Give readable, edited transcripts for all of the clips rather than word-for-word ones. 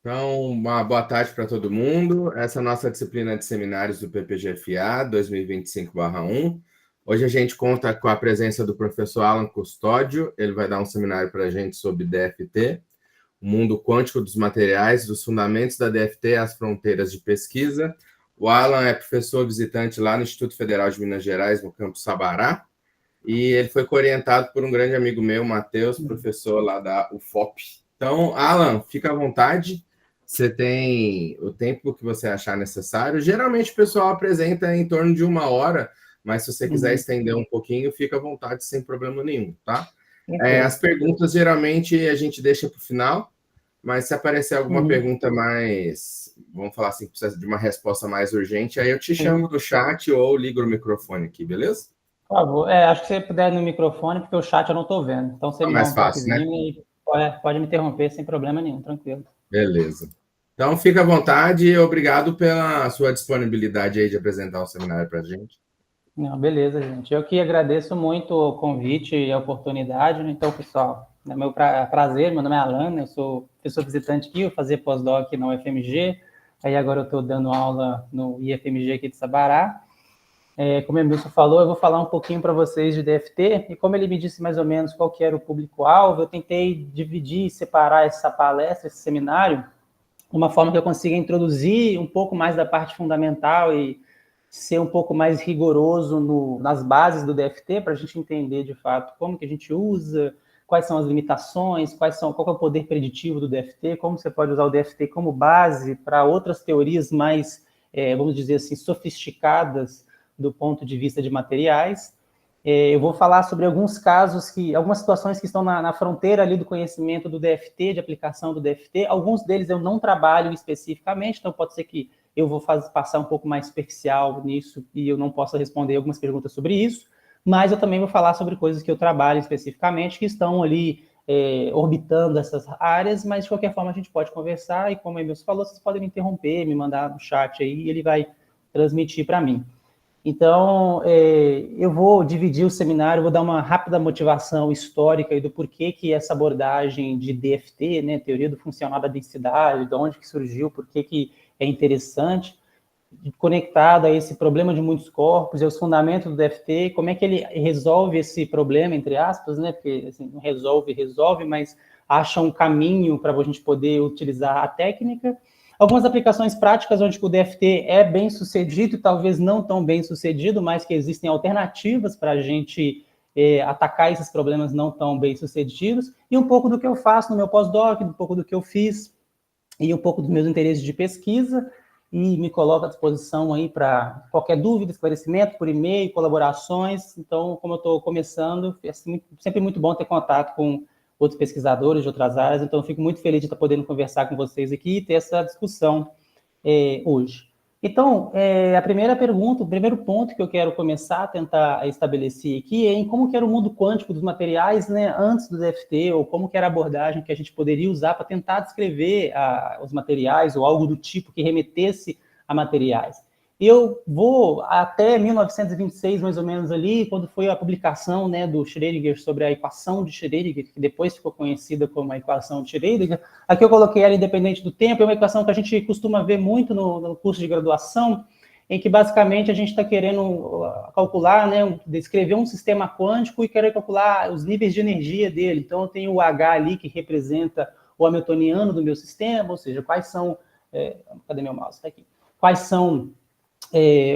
Então, uma boa tarde para todo mundo. Essa é a nossa disciplina de seminários do PPGFA 2025/1. Hoje a gente conta com a presença do professor Alan Custódio. Ele vai dar um seminário para a gente sobre DFT, o mundo quântico dos materiais, dos fundamentos da DFT às fronteiras de pesquisa. O Alan é professor visitante lá no Instituto Federal de Minas Gerais, no campus Sabará, e ele foi orientado por um grande amigo meu, Matheus, professor lá da UFOP. Então, Alan, fica à vontade. Você tem o tempo que você achar necessário. Geralmente o pessoal apresenta em torno de 1 hora, mas se você quiser estender um pouquinho, fica à vontade, sem problema nenhum, tá? As perguntas geralmente a gente deixa para o final, mas se aparecer alguma pergunta mais, vamos falar assim, que precisa de uma resposta mais urgente, aí eu te chamo no chat ou ligo o microfone aqui, beleza? Por favor. Acho que você puder no microfone, porque o chat eu não estou vendo. Então, você me dá um toquezinho, né? E pode me interromper sem problema nenhum, tranquilo. Beleza. Então, fica à vontade e obrigado pela sua disponibilidade aí de apresentar o seminário para a gente. Não, beleza, gente. Eu que agradeço muito o convite e a oportunidade. Então, pessoal, é meu prazer, meu nome é Alan, eu sou professor visitante aqui, eu fazia pós-doc na UFMG, aí agora eu estou dando aula no IFMG aqui de Sabará. Como o Emilson falou, eu vou falar um pouquinho para vocês de DFT, e como ele me disse mais ou menos qual que era o público-alvo, eu tentei dividir e separar essa palestra, esse seminário, de uma forma que eu consiga introduzir um pouco mais da parte fundamental e ser um pouco mais rigoroso nas bases do DFT, para a gente entender, de fato, como que a gente usa, quais são as limitações, qual é o poder preditivo do DFT, como você pode usar o DFT como base para outras teorias mais, vamos dizer assim, sofisticadas do ponto de vista de materiais. Eu vou falar sobre alguns casos, algumas situações que estão na fronteira ali do conhecimento do DFT, de aplicação do DFT. Alguns deles eu não trabalho especificamente, então pode ser que eu vou passar um pouco mais superficial nisso e eu não possa responder algumas perguntas sobre isso, mas eu também vou falar sobre coisas que eu trabalho especificamente, que estão ali orbitando essas áreas, mas de qualquer forma a gente pode conversar e, como o Emilson falou, vocês podem me interromper, me mandar no chat aí e ele vai transmitir para mim. Então, eu vou dividir o seminário, vou dar uma rápida motivação histórica e do porquê que essa abordagem de DFT, né, teoria do funcional da densidade, de onde que surgiu, por que é interessante, conectado a esse problema de muitos corpos e os fundamentos do DFT, como é que ele resolve esse problema, entre aspas, né, porque assim, não resolve, mas acha um caminho para a gente poder utilizar a técnica. Algumas aplicações práticas onde o DFT é bem sucedido e talvez não tão bem sucedido, mas que existem alternativas para a gente atacar esses problemas não tão bem sucedidos, e um pouco do que eu faço no meu pós-doc, um pouco do que eu fiz, e um pouco dos meus interesses de pesquisa, e me coloco à disposição aí para qualquer dúvida, esclarecimento, por e-mail, colaborações. Então, como eu estou começando, é sempre muito bom ter contato com outros pesquisadores de outras áreas, então eu fico muito feliz de estar podendo conversar com vocês aqui e ter essa discussão hoje. Então, a primeira pergunta, o primeiro ponto que eu quero começar a tentar estabelecer aqui é em como que era o mundo quântico dos materiais, né, antes do DFT, ou como que era a abordagem que a gente poderia usar para tentar descrever os materiais, ou algo do tipo que remetesse a materiais. Eu vou até 1926, mais ou menos ali, quando foi a publicação, né, do Schrödinger sobre a equação de Schrödinger, que depois ficou conhecida como a equação de Schrödinger. Aqui eu coloquei ela independente do tempo, é uma equação que a gente costuma ver muito no curso de graduação, em que basicamente a gente está querendo calcular, né, descrever um sistema quântico e querer calcular os níveis de energia dele. Então eu tenho o H ali que representa o hamiltoniano do meu sistema, ou seja, quais são... cadê meu mouse? Está aqui. Quais são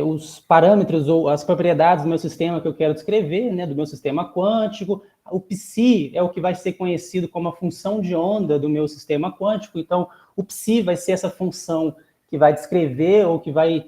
os parâmetros ou as propriedades do meu sistema que eu quero descrever, né, do meu sistema quântico. O psi é o que vai ser conhecido como a função de onda do meu sistema quântico. Então, o psi vai ser essa função que vai descrever ou que vai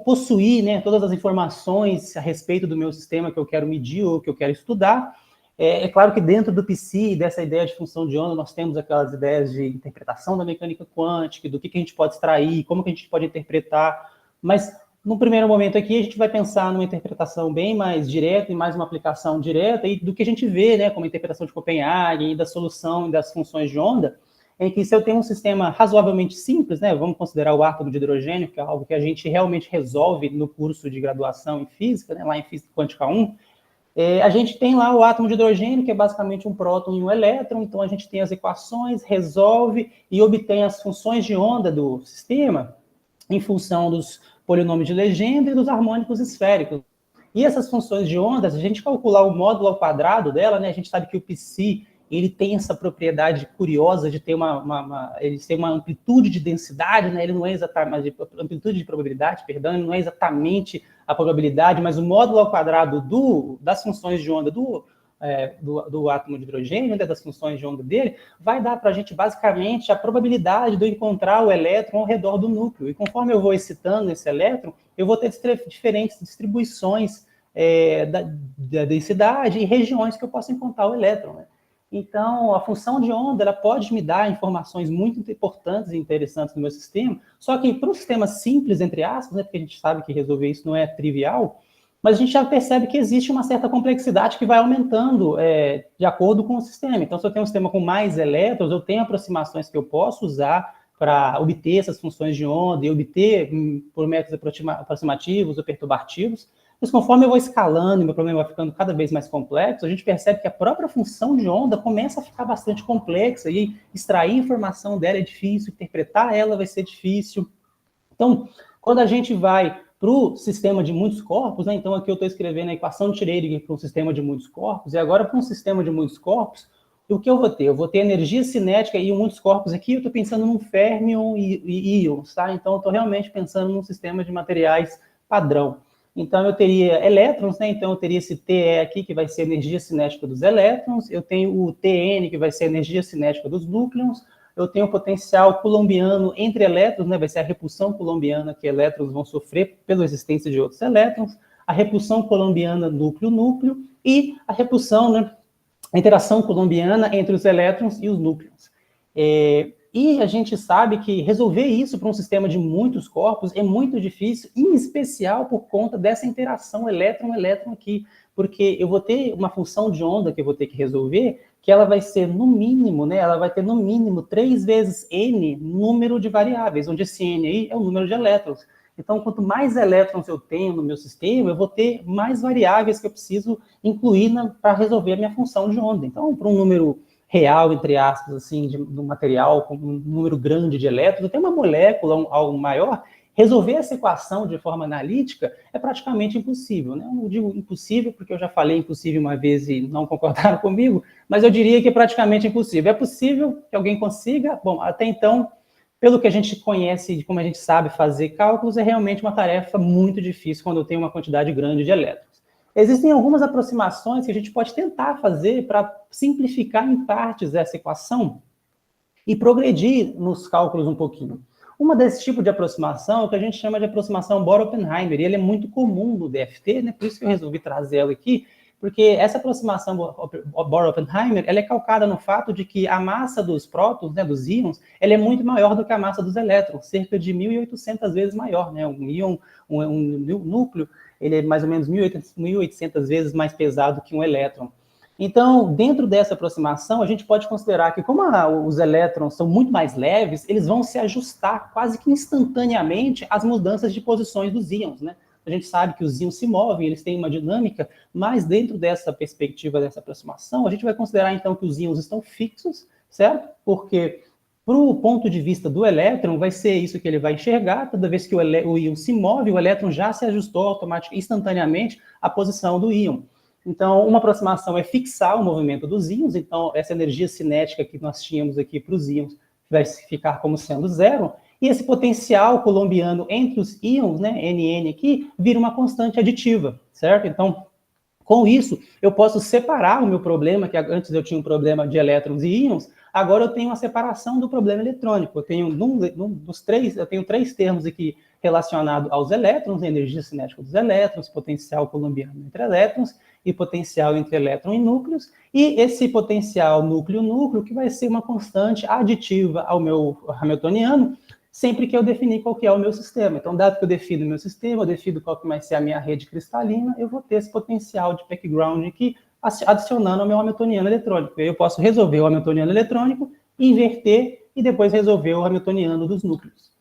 possuir, né, todas as informações a respeito do meu sistema que eu quero medir ou que eu quero estudar. É claro que dentro do psi, dessa ideia de função de onda, nós temos aquelas ideias de interpretação da mecânica quântica, do que a gente pode extrair, como que a gente pode interpretar, mas no primeiro momento aqui, a gente vai pensar numa interpretação bem mais direta e mais uma aplicação direta e do que a gente vê, né, como a interpretação de Copenhague e da solução e das funções de onda, em que se eu tenho um sistema razoavelmente simples, né, vamos considerar o átomo de hidrogênio, que é algo que a gente realmente resolve no curso de graduação em física, né, lá em Física Quântica 1, A gente tem lá o átomo de hidrogênio, que é basicamente um próton e um elétron, então a gente tem as equações, resolve e obtém as funções de onda do sistema em função dos polinômios de legenda e dos harmônicos esféricos. E essas funções de ondas, a gente calcular o módulo ao quadrado dela, né, a gente sabe que o psi ele tem essa propriedade curiosa de ter ele tem uma amplitude de densidade, né, ele não é exatamente, amplitude de probabilidade, perdão, ele não é exatamente a probabilidade, mas o módulo ao quadrado das funções de onda do átomo de hidrogênio, né, das funções de onda dele, vai dar para a gente basicamente a probabilidade de eu encontrar o elétron ao redor do núcleo. E conforme eu vou excitando esse elétron, eu vou ter diferentes distribuições da densidade e regiões que eu posso encontrar o elétron, né? Então, a função de onda ela pode me dar informações muito importantes e interessantes no meu sistema, só que para um sistema simples, entre aspas, né, porque a gente sabe que resolver isso não é trivial, mas a gente já percebe que existe uma certa complexidade que vai aumentando de acordo com o sistema. Então, se eu tenho um sistema com mais elétrons, eu tenho aproximações que eu posso usar para obter essas funções de onda e obter por métodos aproximativos ou perturbativos. Mas conforme eu vou escalando e meu problema vai ficando cada vez mais complexo, a gente percebe que a própria função de onda começa a ficar bastante complexa e extrair informação dela é difícil, interpretar ela vai ser difícil. Então, quando a gente vai para o sistema de muitos corpos, né? Então aqui eu estou escrevendo a equação de Schrödinger para um sistema de muitos corpos, e agora para um sistema de muitos corpos, o que eu vou ter? Eu vou ter energia cinética e muitos corpos aqui, eu estou pensando num férmion e íons, tá? Então eu estou realmente pensando num sistema de materiais padrão. Então, eu teria elétrons, né? Então, eu teria esse TE aqui, que vai ser energia cinética dos elétrons. Eu tenho o TN, que vai ser energia cinética dos núcleos. Eu tenho o potencial coulombiano entre elétrons, né? Vai ser a repulsão coulombiana que elétrons vão sofrer pela existência de outros elétrons. A repulsão coulombiana núcleo-núcleo. E a repulsão, né? A interação coulombiana entre os elétrons e os núcleos. E a gente sabe que resolver isso para um sistema de muitos corpos é muito difícil, em especial por conta dessa interação elétron-elétron aqui, porque eu vou ter uma função de onda que eu vou ter que resolver, que ela vai ser no mínimo, né? Ela vai ter no mínimo 3 vezes n número de variáveis, onde esse n aí é o número de elétrons. Então, quanto mais elétrons eu tenho no meu sistema, eu vou ter mais variáveis que eu preciso incluir para resolver a minha função de onda. Então, para um número real, entre aspas, assim, de um material com um número grande de elétrons, tem uma molécula, algo maior, resolver essa equação de forma analítica é praticamente impossível, né? Eu não digo impossível, porque eu já falei impossível uma vez e não concordaram comigo, mas eu diria que é praticamente impossível. É possível que alguém consiga? Bom, até então, pelo que a gente conhece e como a gente sabe fazer cálculos, é realmente uma tarefa muito difícil quando eu tenho uma quantidade grande de elétrons. Existem algumas aproximações que a gente pode tentar fazer para simplificar em partes essa equação e progredir nos cálculos um pouquinho. Uma desse tipo de aproximação é o que a gente chama de aproximação Bohr-Oppenheimer, e ele é muito comum no DFT, né? Por isso que eu resolvi trazer ela aqui, porque essa aproximação Bohr-Oppenheimer, ela é calcada no fato de que a massa dos prótons, né, dos íons, ela é muito maior do que a massa dos elétrons, cerca de 1.800 vezes maior, né? Um íon, um núcleo, ele é mais ou menos 1.800 vezes mais pesado que um elétron. Então, dentro dessa aproximação, a gente pode considerar que, como os elétrons são muito mais leves, eles vão se ajustar quase que instantaneamente às mudanças de posições dos íons, né? A gente sabe que os íons se movem, eles têm uma dinâmica, mas dentro dessa perspectiva, dessa aproximação, a gente vai considerar, então, que os íons estão fixos, certo? Porque, para o ponto de vista do elétron, vai ser isso que ele vai enxergar, toda vez que o íon se move, o elétron já se ajustou automaticamente, instantaneamente, à posição do íon. Então, uma aproximação é fixar o movimento dos íons, então essa energia cinética que nós tínhamos aqui para os íons vai ficar como sendo zero, e esse potencial coulombiano entre os íons, né, NN aqui, vira uma constante aditiva, certo? Então, com isso, eu posso separar o meu problema, que antes eu tinha um problema de elétrons e íons, agora eu tenho uma separação do problema eletrônico. Eu tenho eu tenho 3 termos aqui relacionados aos elétrons, energia cinética dos elétrons, potencial coulombiano entre elétrons e potencial entre elétron e núcleos, e esse potencial núcleo-núcleo que vai ser uma constante aditiva ao meu hamiltoniano, sempre que eu definir qual que é o meu sistema. Então, dado que eu defino o meu sistema, eu defino qual que vai ser a minha rede cristalina, eu vou ter esse potencial de background aqui, adicionando ao meu hamiltoniano eletrônico. Eu posso resolver o hamiltoniano eletrônico, inverter e depois resolver o hamiltoniano dos núcleos,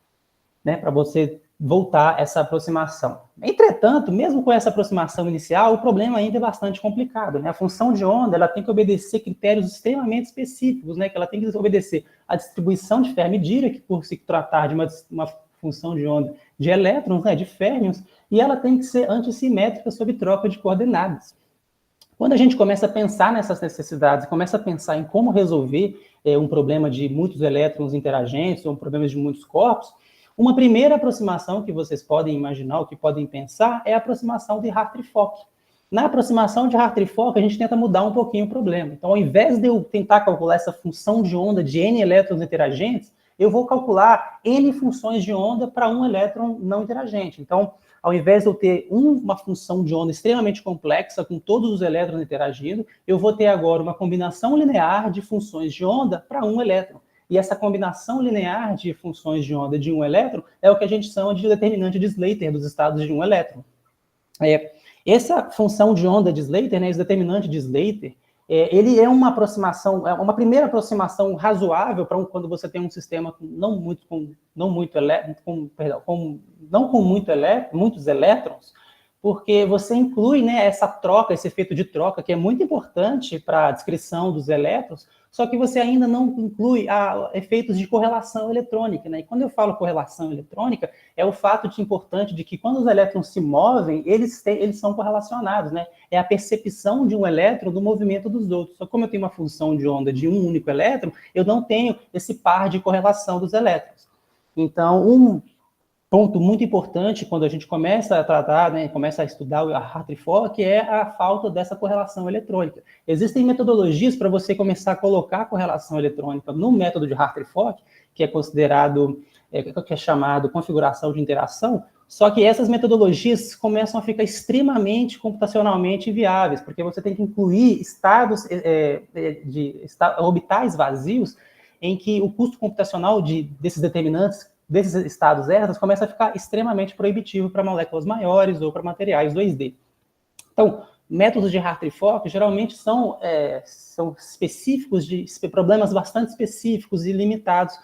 né? Para você voltar essa aproximação. Entretanto, mesmo com essa aproximação inicial, o problema ainda é bastante complicado, né? A função de onda, ela tem que obedecer critérios extremamente específicos, né? Que ela tem que obedecer a distribuição de Fermi-Dirac, que por se tratar de uma função de onda de elétrons, né, de férmions, e ela tem que ser antissimétrica sob troca de coordenadas. Quando a gente começa a pensar nessas necessidades, começa a pensar em como resolver um problema de muitos elétrons interagentes ou um problema de muitos corpos, uma primeira aproximação que vocês podem imaginar, ou que podem pensar, é a aproximação de Hartree-Fock. Na aproximação de Hartree-Fock, a gente tenta mudar um pouquinho o problema. Então, ao invés de eu tentar calcular essa função de onda de N elétrons interagentes, eu vou calcular N funções de onda para um elétron não interagente. Então, ao invés de eu ter uma função de onda extremamente complexa, com todos os elétrons interagindo, eu vou ter agora uma combinação linear de funções de onda para um elétron. E essa combinação linear de funções de onda de um elétron é o que a gente chama de determinante de Slater dos estados de um elétron. Essa função de onda de Slater, né, esse determinante de Slater, ele é uma aproximação, uma primeira aproximação razoável para quando você tem um sistema com muitos elétrons, porque você inclui, né, essa troca, esse efeito de troca, que é muito importante para a descrição dos elétrons, só que você ainda não inclui efeitos de correlação eletrônica, né? E quando eu falo correlação eletrônica, é o fato importante de que quando os elétrons se movem, eles são correlacionados, né? É a percepção de um elétron do movimento dos outros. Só como eu tenho uma função de onda de um único elétron, eu não tenho esse par de correlação dos elétrons. Então, um ponto muito importante quando a gente começa a tratar, né, começa a estudar a Hartree-Fock é a falta dessa correlação eletrônica. Existem metodologias para você começar a colocar a correlação eletrônica no método de Hartree-Fock, que é considerado, que é chamado configuração de interação, só que essas metodologias começam a ficar extremamente computacionalmente inviáveis, porque você tem que incluir estados orbitais vazios em que o custo computacional desses determinantes desses estados erros começa a ficar extremamente proibitivo para moléculas maiores ou para materiais 2D. Então, métodos de Hartree-Fock geralmente são específicos de problemas bastante específicos e limitados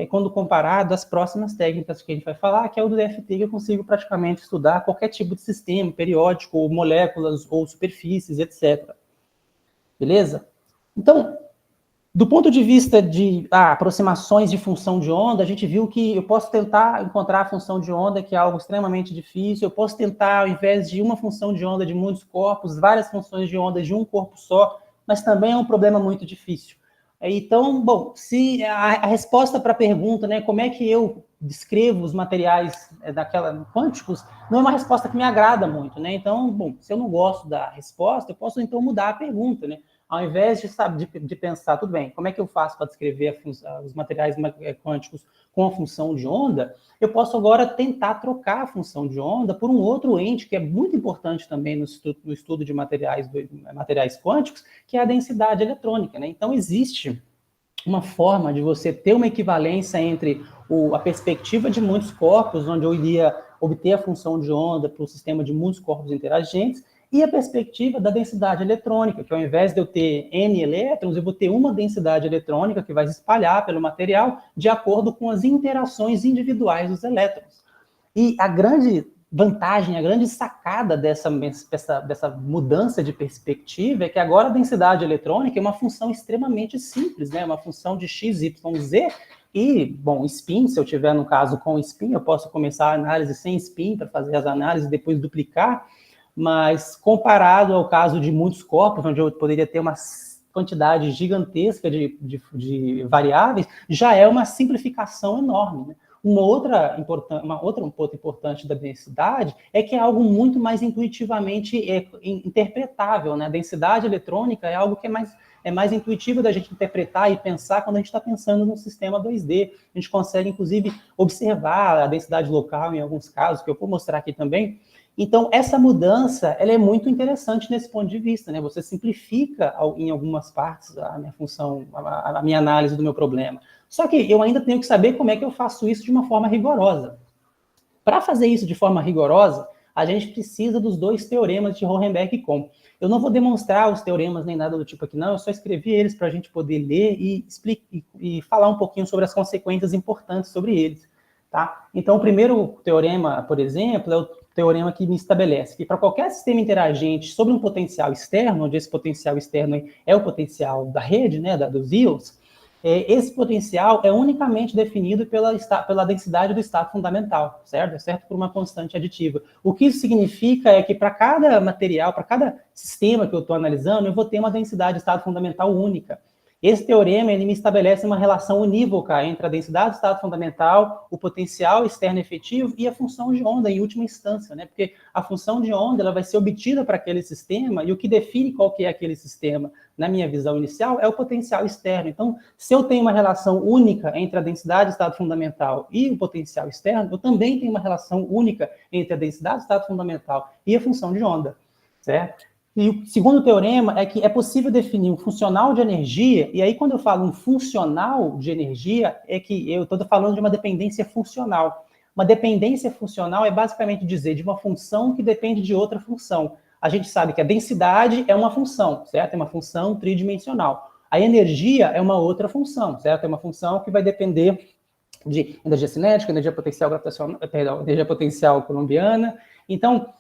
quando comparado às próximas técnicas que a gente vai falar, que é o do DFT, que eu consigo praticamente estudar qualquer tipo de sistema periódico, ou moléculas, ou superfícies, etc. Beleza? Então, do ponto de vista de aproximações de função de onda, a gente viu que eu posso tentar encontrar a função de onda, que é algo extremamente difícil, eu posso tentar, ao invés de uma função de onda de muitos corpos, várias funções de onda de um corpo só, mas também é um problema muito difícil. Então, bom, se a resposta para a pergunta, né, como é que eu descrevo os materiais quânticos, não é uma resposta que me agrada muito, né? Então, bom, se eu não gosto da resposta, eu posso então mudar a pergunta, né? Ao invés de pensar, tudo bem, como é que eu faço para descrever os materiais quânticos com a função de onda, eu posso agora tentar trocar a função de onda por um outro ente que é muito importante também no estudo de materiais quânticos, que é a densidade eletrônica, né? Então, existe uma forma de você ter uma equivalência entre a perspectiva de muitos corpos, onde eu iria obter a função de onda para o sistema de muitos corpos interagentes, e a perspectiva da densidade eletrônica, que ao invés de eu ter N elétrons, eu vou ter uma densidade eletrônica que vai se espalhar pelo material de acordo com as interações individuais dos elétrons. E a grande vantagem, a grande sacada dessa mudança de perspectiva é que agora a densidade eletrônica é uma função extremamente simples, né? Uma função de x, y, z, e, bom, spin, se eu tiver no caso com spin, eu posso começar a análise sem spin para fazer as análises e depois duplicar, mas comparado ao caso de muitos corpos, onde eu poderia ter uma quantidade gigantesca de variáveis, já é uma simplificação enorme, né? Um ponto importante da densidade é que é algo muito mais intuitivamente interpretável, né? A densidade eletrônica é algo que é mais intuitivo da gente interpretar e pensar quando a gente está pensando num sistema 2D. A gente consegue, inclusive, observar a densidade local em alguns casos, que eu vou mostrar aqui também. Então, essa mudança, ela é muito interessante nesse ponto de vista, né? Você simplifica em algumas partes a minha função, a minha análise do meu problema. Só que eu ainda tenho que saber como é que eu faço isso de uma forma rigorosa. Para fazer isso de forma rigorosa, a gente precisa dos dois teoremas de Hohenberg e Kohn. Eu não vou demonstrar os teoremas nem nada do tipo aqui, não. Eu só escrevi eles para a gente poder ler e falar um pouquinho sobre as consequências importantes sobre eles. tá? Então, o primeiro teorema, por exemplo, é o teorema que me estabelece que para qualquer sistema interagente sobre um potencial externo, onde esse potencial externo é o potencial da rede, né, dos íons, esse potencial é unicamente definido pela densidade do estado fundamental, certo? É certo por uma constante aditiva. O que isso significa é que para cada material, para cada sistema que eu estou analisando, eu vou ter uma densidade de estado fundamental única. Esse teorema, ele me estabelece uma relação unívoca entre a densidade do estado fundamental, o potencial externo efetivo e a função de onda, em última instância, né? Porque a função de onda, ela vai ser obtida para aquele sistema, e o que define qual que é aquele sistema, na minha visão inicial, é o potencial externo. Então, se eu tenho uma relação única entre a densidade do estado fundamental e o potencial externo, eu também tenho uma relação única entre a densidade do estado fundamental e a função de onda, certo? E o segundo teorema é que é possível definir um funcional de energia, e aí quando eu falo um funcional de energia, é que eu estou falando de uma dependência funcional. Uma dependência funcional é basicamente dizer de uma função que depende de outra função. A gente sabe que a densidade é uma função, certo? É uma função tridimensional. A energia é uma outra função, certo? É uma função que vai depender de energia cinética, energia potencial gravitacional, perdão, energia potencial coulombiana. Então,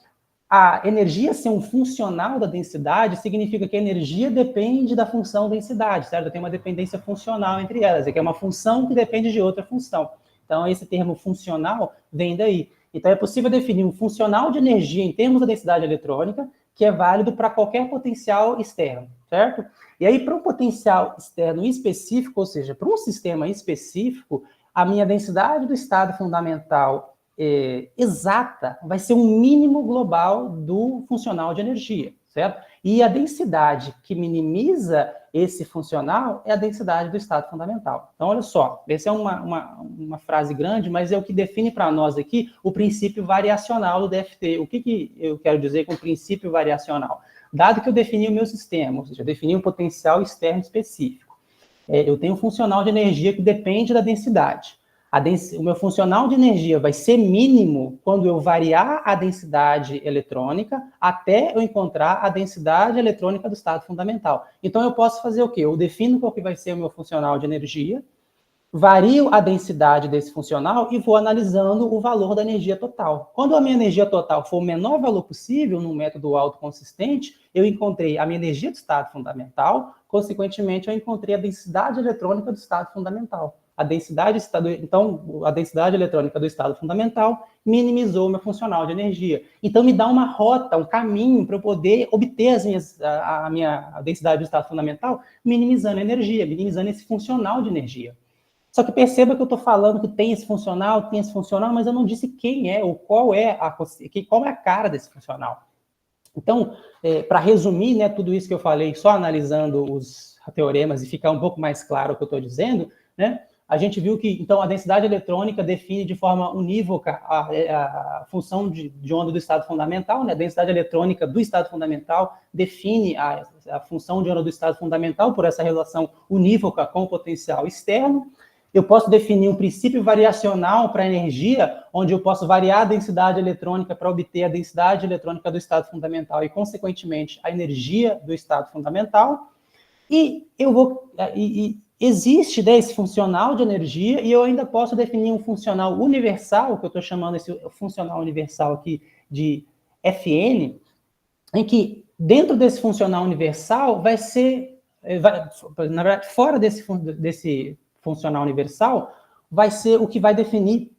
a energia ser um funcional da densidade significa que a energia depende da função densidade, certo? Tem uma dependência funcional entre elas, é que é uma função que depende de outra função. Então, esse termo funcional vem daí. Então, é possível definir um funcional de energia em termos da densidade eletrônica, que é válido para qualquer potencial externo, certo? E aí, para um potencial externo específico, ou seja, para um sistema específico, a minha densidade do estado fundamental exata vai ser um mínimo global do funcional de energia, certo? E a densidade que minimiza esse funcional é a densidade do estado fundamental. Então, olha só, essa é uma frase grande, mas é o que define para nós aqui o princípio variacional do DFT. O que eu quero dizer com princípio variacional? Dado que eu defini o meu sistema, ou seja, eu defini um potencial externo específico, eu tenho um funcional de energia que depende da densidade. O meu funcional de energia vai ser mínimo quando eu variar a densidade eletrônica até eu encontrar a densidade eletrônica do estado fundamental. Então, eu posso fazer o quê? Eu defino qual que vai ser o meu funcional de energia, vario a densidade desse funcional e vou analisando o valor da energia total. Quando a minha energia total for o menor valor possível, num método autoconsistente, eu encontrei a minha energia do estado fundamental, consequentemente, eu encontrei a densidade eletrônica do estado fundamental. Então, a densidade eletrônica do estado fundamental minimizou o meu funcional de energia. Então, me dá uma rota, um caminho para eu poder obter a minha densidade do estado fundamental, minimizando a energia, minimizando esse funcional de energia. Só que perceba que eu estou falando que tem esse funcional, mas eu não disse quem é ou qual é a cara desse funcional. Então, para resumir, né, tudo isso que eu falei, só analisando os teoremas e ficar um pouco mais claro o que eu estou dizendo, né, a gente viu que, então, a densidade eletrônica define de forma unívoca a função de onda do estado fundamental, né? A densidade eletrônica do estado fundamental define a função de onda do estado fundamental por essa relação unívoca com o potencial externo. Eu posso definir um princípio variacional para a energia, onde eu posso variar a densidade eletrônica para obter a densidade eletrônica do estado fundamental e, consequentemente, a energia do estado fundamental. E existe, né, esse funcional de energia, e eu ainda posso definir um funcional universal, que eu estou chamando esse funcional universal aqui de Fn, em que dentro desse funcional universal na verdade, fora desse funcional universal, vai ser o que vai definir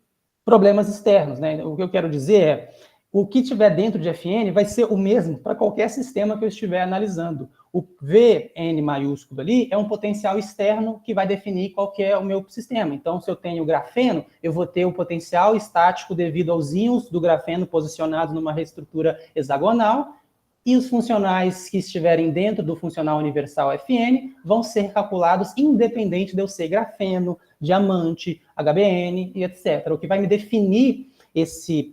problemas externos, né? O que eu quero dizer é, o que tiver dentro de Fn vai ser o mesmo para qualquer sistema que eu estiver analisando. O Vn maiúsculo ali é um potencial externo que vai definir qual que é o meu sistema. Então, se eu tenho grafeno, eu vou ter o potencial estático devido aos íons do grafeno posicionados numa reestrutura hexagonal, e os funcionais que estiverem dentro do funcional universal Fn vão ser calculados independente de eu ser grafeno, diamante, HBN e etc. O que vai me definir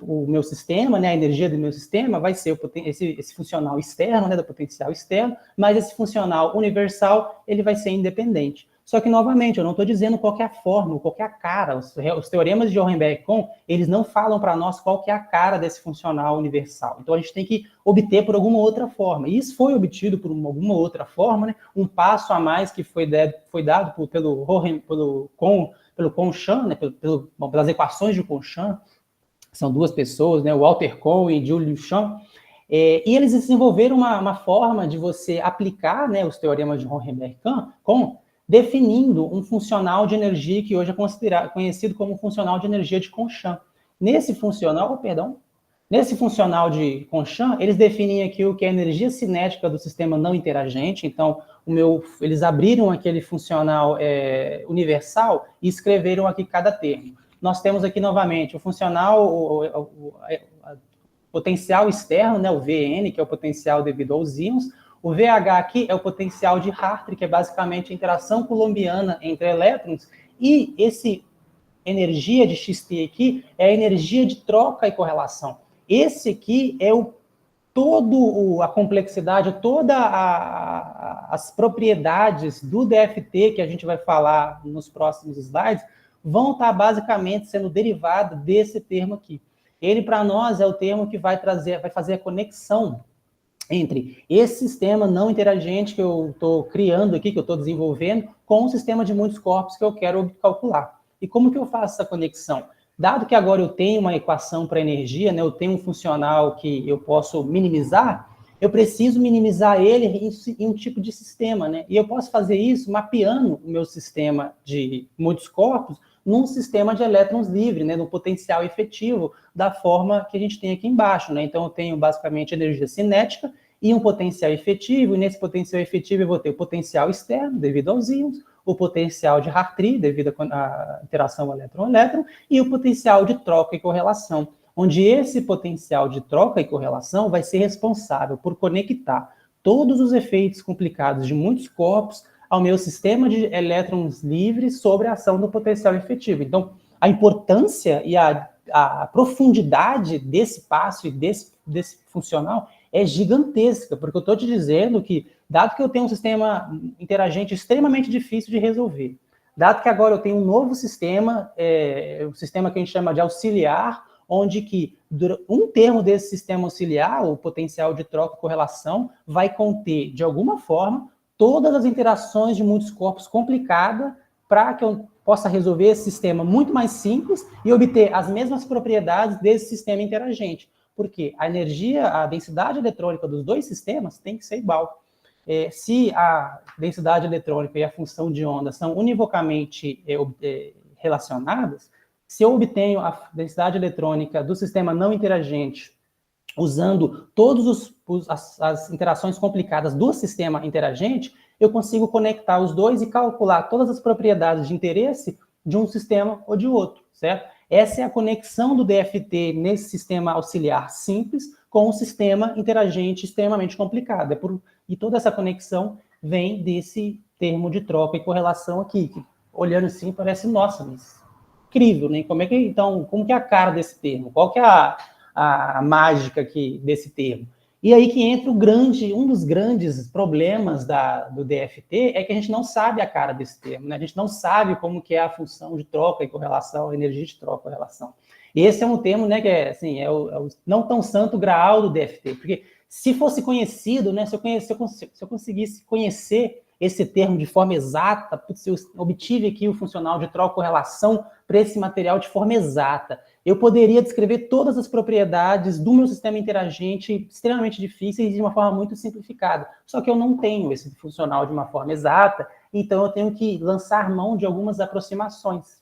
o meu sistema, né, a energia do meu sistema, vai ser esse funcional externo, né, do potencial externo, mas esse funcional universal, ele vai ser independente. Só que, novamente, eu não estou dizendo qual que é a fórmula, qual que é a cara. Os teoremas de Hohenberg-Kohn, eles não falam para nós qual que é a cara desse funcional universal. Então, a gente tem que obter por alguma outra forma. E isso foi obtido por alguma outra forma, né? Um passo a mais que foi dado pelo Kohn pelo Kohn-Sham, né, pelas equações de Kohn-Sham, são duas pessoas, né, o Walter Kohn e Julius Sham, e eles desenvolveram uma forma de você aplicar, né, os teoremas de Hohenberg-Kohn, definindo um funcional de energia que hoje é conhecido como funcional de energia de Kohn-Sham. Nesse funcional de Kohn-Sham, eles definem aqui o que é a energia cinética do sistema não interagente. Então, eles abriram aquele funcional universal e escreveram aqui cada termo. Nós temos aqui novamente o funcional, o potencial externo, né, o Vn, que é o potencial devido aos íons. O VH aqui é o potencial de Hartree, que é basicamente a interação coulombiana entre elétrons, e esse energia de Xt aqui é a energia de troca e correlação. Esse aqui é a complexidade, as propriedades do DFT, que a gente vai falar nos próximos slides, vão estar basicamente sendo derivadas desse termo aqui. Ele, para nós, é o termo que vai fazer a conexão entre esse sistema não interagente que eu estou criando aqui, que eu estou desenvolvendo, com o sistema de muitos corpos que eu quero calcular. E como que eu faço essa conexão? Dado que agora eu tenho uma equação para energia, né, eu tenho um funcional que eu posso minimizar, eu preciso minimizar ele em um tipo de sistema, né? E eu posso fazer isso mapeando o meu sistema de muitos corpos num sistema de elétrons livre, né, no potencial efetivo, da forma que a gente tem aqui embaixo, né? Então, eu tenho basicamente energia cinética e um potencial efetivo, e nesse potencial efetivo eu vou ter o potencial externo, devido aos íons, o potencial de Hartree, devido à interação elétron-elétron, e o potencial de troca e correlação, onde esse potencial de troca e correlação vai ser responsável por conectar todos os efeitos complicados de muitos corpos ao meu sistema de elétrons livres sobre a ação do potencial efetivo. Então, a importância e a profundidade desse passo e desse funcional é gigantesca, porque eu estou te dizendo que, dado que eu tenho um sistema interagente extremamente difícil de resolver, dado que agora eu tenho um novo sistema, um sistema que a gente chama de auxiliar, onde que um termo desse sistema auxiliar, o potencial de troca e correlação, vai conter, de alguma forma, todas as interações de muitos corpos complicadas para que eu possa resolver esse sistema muito mais simples e obter as mesmas propriedades desse sistema interagente. Porque a energia, a densidade eletrônica dos dois sistemas tem que ser igual. Se a densidade eletrônica e a função de onda são univocamente relacionadas, se eu obtenho a densidade eletrônica do sistema não interagente usando todas as interações complicadas do sistema interagente, eu consigo conectar os dois e calcular todas as propriedades de interesse de um sistema ou de outro, certo? Essa é a conexão do DFT nesse sistema auxiliar simples com o sistema interagente extremamente complicado. E toda essa conexão vem desse termo de troca e correlação aqui, que olhando assim parece, nossa, mas incrível, né? Como que é a cara desse termo? Qual que é a mágica aqui desse termo? E aí que entra um dos grandes problemas do DFT é que a gente não sabe a cara desse termo, né? A gente não sabe como que é a função de troca e correlação, a energia de troca e correlação. E esse é um termo, né, que é, assim, é o não tão santo graal do DFT, porque se fosse conhecido, né, se eu conseguisse conhecer esse termo de forma exata, eu obtive aqui o funcional de troca e correlação para esse material de forma exata, eu poderia descrever todas as propriedades do meu sistema interagente extremamente difíceis de uma forma muito simplificada. Só que eu não tenho esse funcional de uma forma exata, então eu tenho que lançar mão de algumas aproximações.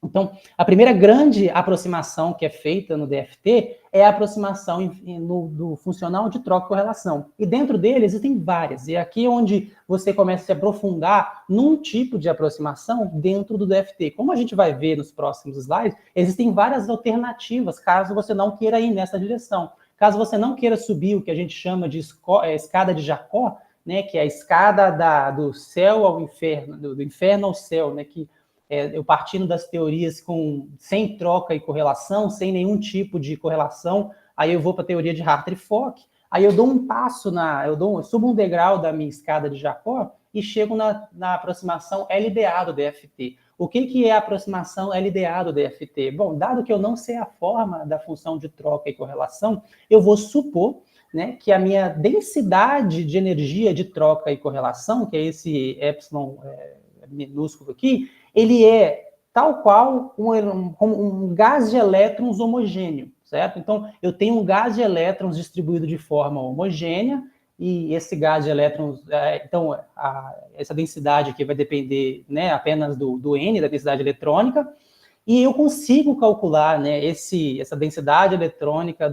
Então, a primeira grande aproximação que é feita no DFT é a aproximação do funcional de troca e correlação. E dentro dele existem várias. E aqui é onde você começa a se aprofundar num tipo de aproximação dentro do DFT. Como a gente vai ver nos próximos slides, existem várias alternativas, caso você não queira ir nessa direção. Caso você não queira subir o que a gente chama de escada de Jacó, né, que é a escada do céu ao inferno, do inferno ao céu, né, que eu partindo das teorias sem troca e correlação, sem nenhum tipo de correlação, aí eu vou para a teoria de Hartree-Fock, aí eu dou um passo, eu subo um degrau da minha escada de Jacó e chego na aproximação LDA do DFT. O que é a aproximação LDA do DFT? Bom, dado que eu não sei a forma da função de troca e correlação, eu vou supor, né, que a minha densidade de energia de troca e correlação, que é esse epsilon minúsculo aqui, ele é tal qual um gás de elétrons homogêneo, certo? Então, eu tenho um gás de elétrons distribuído de forma homogênea, e esse gás de elétrons, então, essa densidade aqui vai depender, né, apenas do N, da densidade eletrônica, e eu consigo calcular, né, essa densidade eletrônica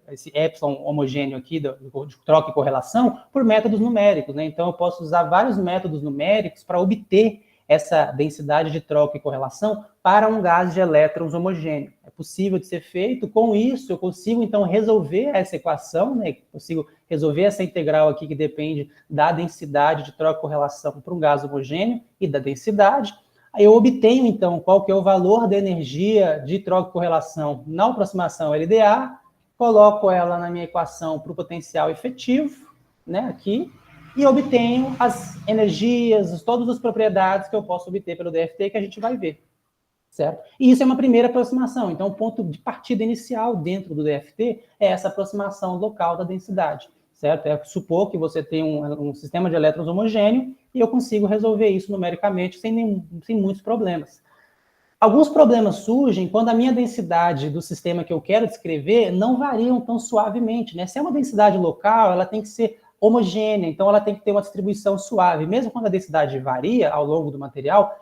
esse epsilon homogêneo aqui, de troca e correlação, por métodos numéricos, né? Então, eu posso usar vários métodos numéricos para obter essa densidade de troca e correlação para um gás de elétrons homogêneo. É possível de ser feito. Com isso, eu consigo, então, resolver essa equação, né? Consigo resolver essa integral aqui que depende da densidade de troca e correlação para um gás homogêneo e da densidade. Aí eu obtenho, então, qual que é o valor da energia de troca e correlação na aproximação LDA, coloco ela na minha equação para o potencial efetivo, né, aqui, e obtenho as energias, todas as propriedades que eu posso obter pelo DFT, que a gente vai ver, certo? E isso é uma primeira aproximação. Então, o ponto de partida inicial dentro do DFT é essa aproximação local da densidade, certo? É supor que você tem um sistema de elétrons homogêneo e eu consigo resolver isso numericamente sem muitos problemas. Alguns problemas surgem quando a minha densidade do sistema que eu quero descrever não variam tão suavemente, né? Se é uma densidade local, ela tem que ser homogênea, então ela tem que ter uma distribuição suave. Mesmo quando a densidade varia ao longo do material,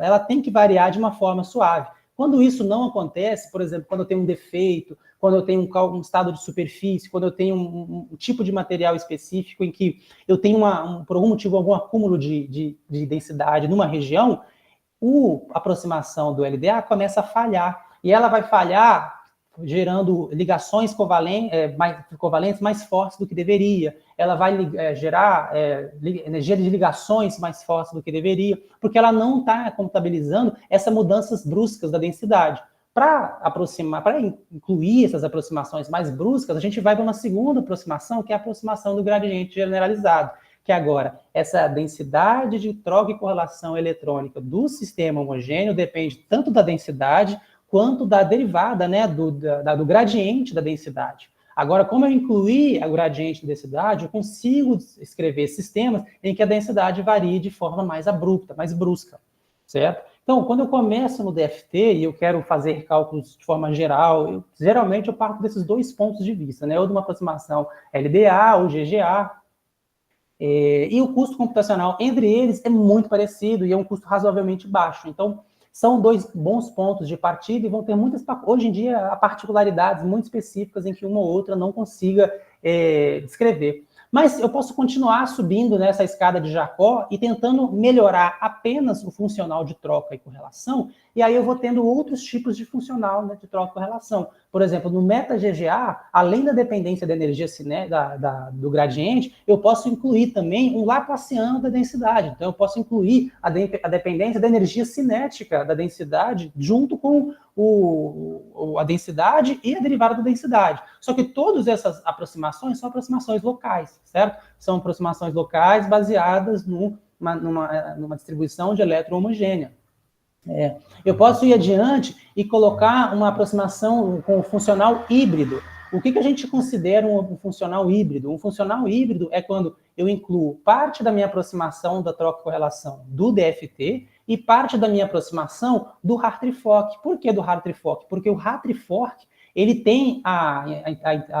ela tem que variar de uma forma suave. Quando isso não acontece, por exemplo, quando eu tenho um defeito, quando eu tenho um estado de superfície, quando eu tenho um tipo de material específico em que eu tenho, por algum motivo, algum acúmulo de densidade numa região, a aproximação do LDA começa a falhar. E ela vai falhar gerando ligações covalentes mais fortes do que deveria. Ela vai gerar energia de ligações mais fortes do que deveria, porque ela não está contabilizando essas mudanças bruscas da densidade. Para incluir essas aproximações mais bruscas, a gente vai para uma segunda aproximação, que é a aproximação do gradiente generalizado, que agora, essa densidade de troca e correlação eletrônica do sistema homogêneo depende tanto da densidade quanto da derivada, né, do gradiente da densidade. Agora, como eu incluí o gradiente da densidade, eu consigo escrever sistemas em que a densidade varie de forma mais abrupta, mais brusca, certo? Então, quando eu começo no DFT e eu quero fazer cálculos de forma geral, geralmente eu parto desses dois pontos de vista, né, ou de uma aproximação LDA ou GGA, e o custo computacional entre eles é muito parecido e é um custo razoavelmente baixo. Então, são dois bons pontos de partida e vão ter hoje em dia, há particularidades muito específicas em que uma ou outra não consiga descrever. Mas eu posso continuar subindo nessa escada de Jacó e tentando melhorar apenas o funcional de troca e correlação, e aí eu vou tendo outros tipos de funcional, né, de troca e correlação. Por exemplo, no MetaGGA, além da dependência da energia do gradiente, eu posso incluir também um Laplaciano da densidade. Então, eu posso incluir a dependência da energia cinética da densidade junto com a densidade e a derivada da densidade. Só que todas essas aproximações são aproximações locais, certo? São aproximações locais baseadas numa distribuição de elétron homogênea. Eu posso ir adiante e colocar uma aproximação com o funcional híbrido. O que a gente considera um funcional híbrido? Um funcional híbrido é quando eu incluo parte da minha aproximação da troca e correlação do DFT e parte da minha aproximação do Hartree-Fock. Por que do Hartree-Fock? Porque o Hartree-Fock ele tem a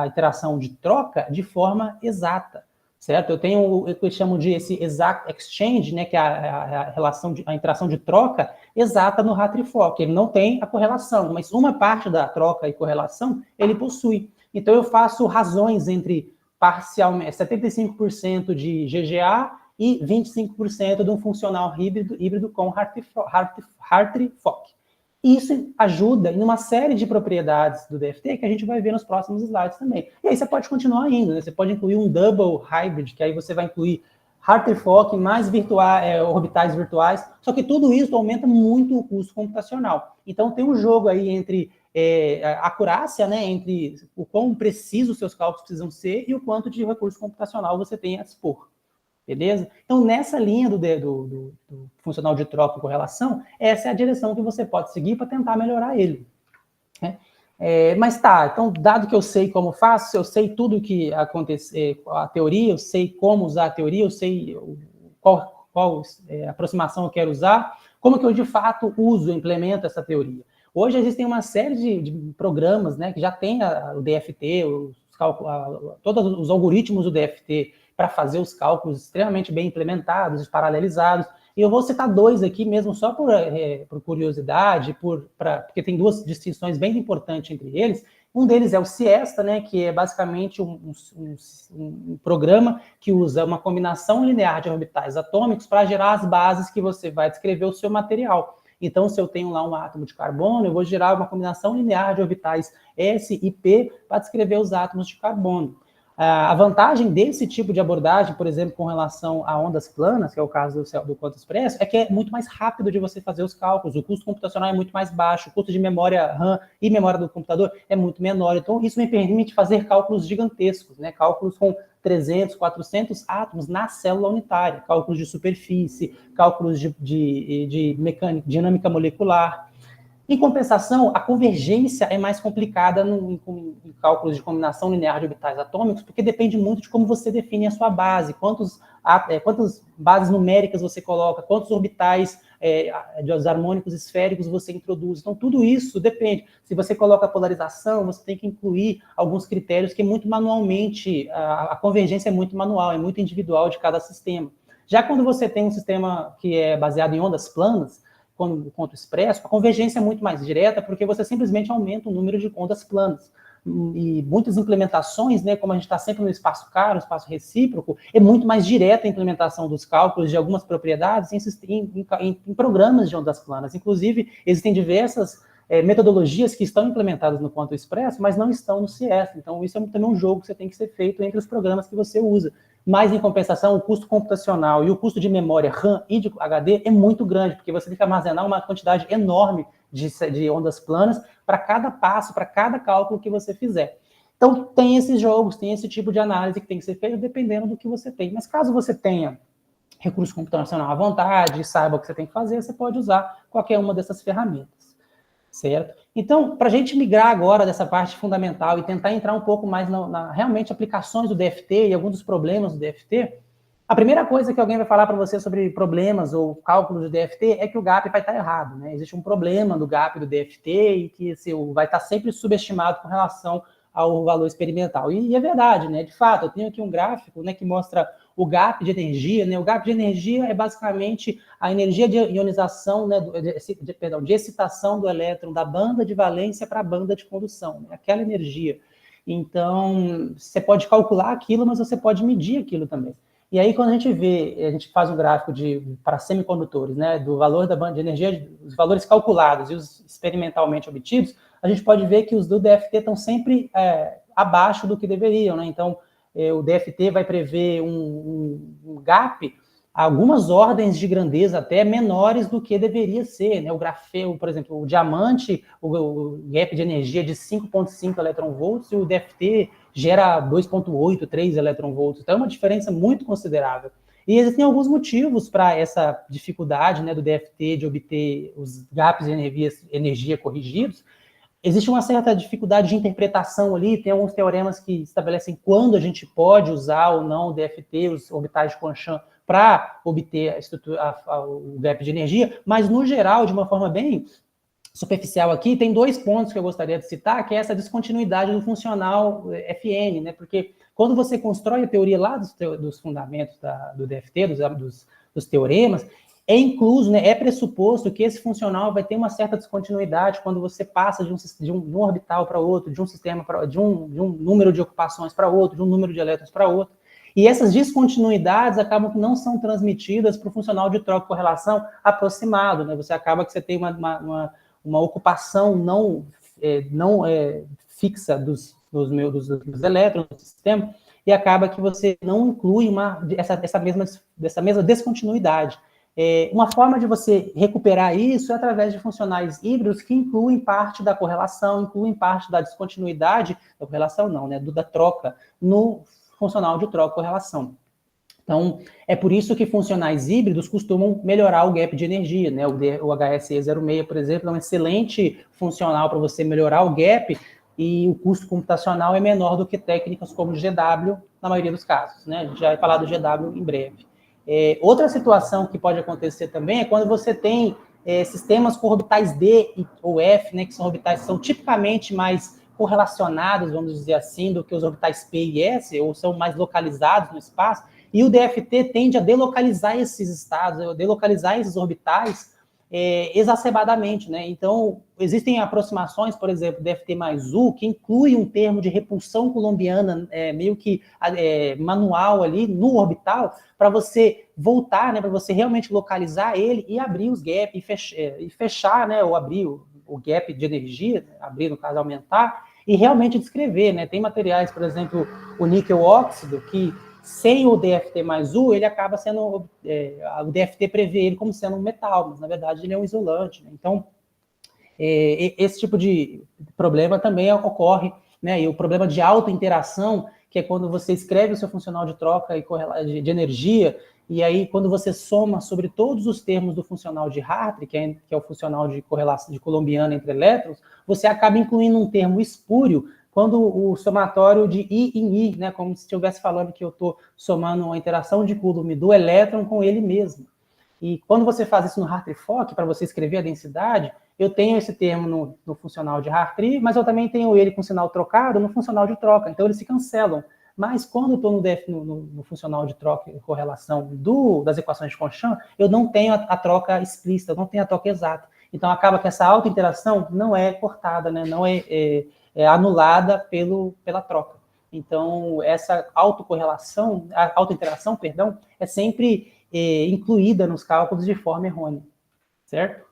interação de troca de forma exata, certo? Eu tenho o que eu chamo de esse exact exchange, né, que é a interação de troca exata no Hartree-Fock. Ele não tem a correlação, mas uma parte da troca e correlação ele possui. Então eu faço razões entre parcialmente 75% de GGA e 25% de um funcional híbrido com Hartree-Fock. Isso ajuda em uma série de propriedades do DFT que a gente vai ver nos próximos slides também. E aí você pode continuar indo, né? Você pode incluir um double hybrid, que aí você vai incluir Hartree-Fock mais orbitais virtuais, só que tudo isso aumenta muito o custo computacional. Então tem um jogo aí entre a acurácia, né, entre o quão preciso os seus cálculos precisam ser e o quanto de recurso computacional você tem a dispor. Beleza? Então, nessa linha do funcional de troca e correlação, essa é a direção que você pode seguir para tentar melhorar ele. Né? Mas tá, então, dado que eu sei como faço, eu sei tudo que acontece, a teoria, eu sei como usar a teoria, eu sei qual aproximação eu quero usar, Como que eu, de fato, implemento essa teoria? Hoje existem uma série de programas, né, que já tem o DFT, todos os algoritmos do DFT para fazer os cálculos extremamente bem implementados, paralelizados. E eu vou citar dois aqui mesmo, só por curiosidade, porque tem duas distinções bem importantes entre eles. Um deles é o Siesta, né, que é basicamente um programa que usa uma combinação linear de orbitais atômicos para gerar as bases que você vai descrever o seu material. Então, se eu tenho lá um átomo de carbono, eu vou gerar uma combinação linear de orbitais S e P para descrever os átomos de carbono. A vantagem desse tipo de abordagem, por exemplo, com relação a ondas planas, que é o caso do quanto expresso, é que é muito mais rápido de você fazer os cálculos, o custo computacional é muito mais baixo, o custo de memória RAM e memória do computador é muito menor. Então, isso me permite fazer cálculos gigantescos, né? Cálculos com 300, 400 átomos na célula unitária, cálculos de superfície, cálculos de mecânica, dinâmica molecular. Em compensação, a convergência é mais complicada em cálculos de combinação linear de orbitais atômicos, porque depende muito de como você define a sua base, quantas bases numéricas você coloca, quantos orbitais de harmônicos esféricos você introduz. Então, tudo isso depende. Se você coloca a polarização, você tem que incluir alguns critérios que muito manualmente, a convergência é muito manual, é muito individual de cada sistema. Já quando você tem um sistema que é baseado em ondas planas, quanto expresso, a convergência é muito mais direta, porque você simplesmente aumenta o número de ondas planas. E muitas implementações, né, como a gente está sempre no espaço caro, no espaço recíproco, é muito mais direta a implementação dos cálculos de algumas propriedades em programas de ondas planas. Inclusive, existem diversas metodologias que estão implementadas no quanto expresso, mas não estão no CS. Então, isso é também um jogo que você tem que ser feito entre os programas que você usa. Mas, em compensação, o custo computacional e o custo de memória RAM e de HD é muito grande, porque você tem que armazenar uma quantidade enorme de ondas planas para cada passo, para cada cálculo que você fizer. Então, tem esses jogos, tem esse tipo de análise que tem que ser feito dependendo do que você tem. Mas caso você tenha recurso computacional à vontade, saiba o que você tem que fazer, você pode usar qualquer uma dessas ferramentas. Certo? Então, para a gente migrar agora dessa parte fundamental e tentar entrar um pouco mais realmente aplicações do DFT e alguns dos problemas do DFT, a primeira coisa que alguém vai falar para você sobre problemas ou cálculos do DFT é que o gap vai estar errado, né? Existe um problema do gap do DFT e que vai estar sempre subestimado com relação ao valor experimental. E é verdade, né? De fato, eu tenho aqui um gráfico, né, que mostra o gap de energia, né? O gap de energia é basicamente a energia de ionização, né, de excitação do elétron da banda de valência para a banda de condução, né? Aquela energia. Então, você pode calcular aquilo, mas você pode medir aquilo também. E aí, quando a gente faz um gráfico para semicondutores, né, do valor da banda de energia, os valores calculados e os experimentalmente obtidos, a gente pode ver que os do DFT estão sempre abaixo do que deveriam, né? Então, o DFT vai prever um gap, algumas ordens de grandeza até menores do que deveria ser, né? O grafeno, por exemplo, o diamante, o gap de energia é de 5,5 eletronvolts e o DFT gera 2,8, 3 eletronvolts. Então, é uma diferença muito considerável. E existem alguns motivos para essa dificuldade, né, do DFT de obter os gaps de energia corrigidos. Existe uma certa dificuldade de interpretação ali, tem alguns teoremas que estabelecem quando a gente pode usar ou não o DFT, os orbitais de Conchamp, para obter o gap de energia, mas no geral, de uma forma bem superficial aqui, tem dois pontos que eu gostaria de citar, que é essa descontinuidade do funcional FN, né? Porque quando você constrói a teoria lá dos fundamentos do DFT, dos teoremas, é incluso, né, é pressuposto que esse funcional vai ter uma certa descontinuidade quando você passa de um orbital para outro, de um sistema de um número de ocupações para outro, de um número de elétrons para outro. E essas descontinuidades acabam que não são transmitidas para o funcional de troca-correlação aproximado, né? Você acaba que você tem uma ocupação não fixa dos elétrons do sistema e acaba que você não inclui essa mesma descontinuidade. Uma forma de você recuperar isso é através de funcionais híbridos que incluem parte da correlação, incluem parte da descontinuidade, da correlação não, né, da troca no funcional de troca-correlação. Então, é por isso que funcionais híbridos costumam melhorar o gap de energia, né? O HSE06, por exemplo, é um excelente funcional para você melhorar o gap e o custo computacional é menor do que técnicas como o GW, na maioria dos casos, né? A gente já vai falar do GW em breve. Outra situação que pode acontecer também é quando você tem sistemas com orbitais D ou F, né, que são orbitais que são tipicamente mais correlacionados, vamos dizer assim, do que os orbitais P e S, ou são mais localizados no espaço, e o DFT tende a delocalizar esses estados, delocalizar esses orbitais exacerbadamente, né? Então, existem aproximações, por exemplo, DFT mais U, que inclui um termo de repulsão coulombiana, meio que manual ali no orbital, para você voltar, né, para você realmente localizar ele e abrir os gaps, e fechar, né, ou abrir o gap de energia, abrir, no caso, aumentar, e realmente descrever, né? Tem materiais, por exemplo, o níquel óxido, que sem o DFT mais U, ele acaba sendo, o DFT prevê ele como sendo um metal, mas na verdade ele é um isolante, né? Então, esse tipo de problema também ocorre, né? E o problema de autointeração, que é quando você escreve o seu funcional de troca de energia, e aí quando você soma sobre todos os termos do funcional de Hartree, que é o funcional de correlação de coulombiana entre elétrons, você acaba incluindo um termo espúrio quando o somatório de I em I, né, como se estivesse falando que eu estou somando uma interação de Coulomb do elétron com ele mesmo. E quando você faz isso no Hartree-Fock, para você escrever a densidade, eu tenho esse termo no funcional de Hartree, mas eu também tenho ele com sinal trocado no funcional de troca, então eles se cancelam. Mas quando eu estou no funcional de troca e correlação das equações de Conchamp, eu não tenho a troca explícita, eu não tenho a troca exata. Então acaba que essa autointeração não é cortada, né? Não é anulada pela troca. Então, essa autointeração, perdão, é sempre incluída nos cálculos de forma errônea, certo?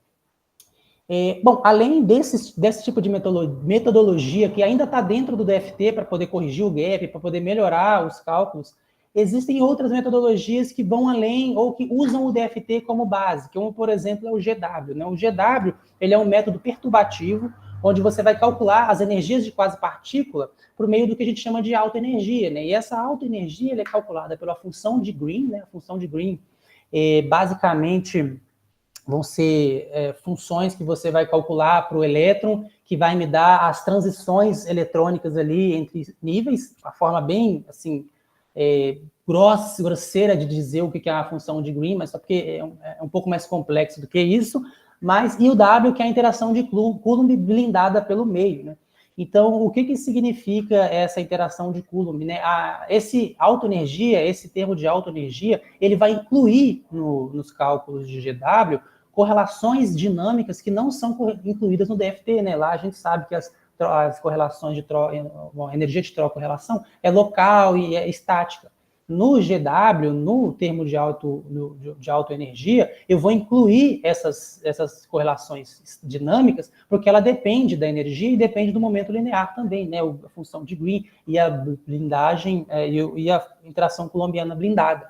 Bom, além desse tipo de metodologia que ainda está dentro do DFT para poder corrigir o gap, para poder melhorar os cálculos, existem outras metodologias que vão além ou que usam o DFT como base, como, por exemplo, é o GW. Né? O GW ele é um método perturbativo, onde você vai calcular as energias de quase-partícula por meio do que a gente chama de autoenergia. Né? E essa autoenergia é calculada pela função de Green. Né? A função de Green, basicamente, vão ser funções que você vai calcular para o elétron, que vai me dar as transições eletrônicas ali entre níveis, a forma bem, assim, grosseira de dizer o que é a função de Green, mas só porque é um pouco mais complexo do que isso, e o W, que é a interação de Coulomb blindada pelo meio, né? Então, o que significa essa interação de Coulomb? Né? Esse autoenergia, esse termo de autoenergia, ele vai incluir nos cálculos de GW correlações dinâmicas que não são incluídas no DFT, né? Lá a gente sabe que as correlações de troca, energia de troca correlação é local e é estática. No GW, no termo de autoenergia, eu vou incluir essas correlações dinâmicas, porque ela depende da energia e depende do momento linear também, né? A função de Green e a blindagem e a interação coulombiana blindada.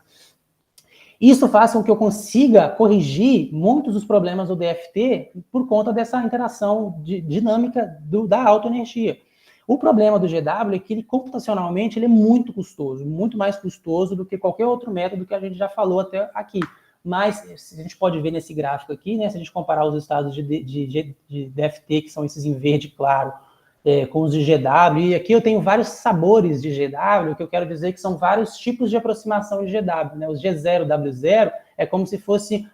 Isso faz com que eu consiga corrigir muitos dos problemas do DFT por conta dessa interação dinâmica da autoenergia. O problema do GW é que ele, computacionalmente, ele é muito custoso, muito mais custoso do que qualquer outro método que a gente já falou até aqui. Mas, a gente pode ver nesse gráfico aqui, né, se a gente comparar os estados de DFT, que são esses em verde claro, com os de GW, e aqui eu tenho vários sabores de GW, que eu quero dizer que são vários tipos de aproximação de GW. Né? Os G0, W0 é como se fosse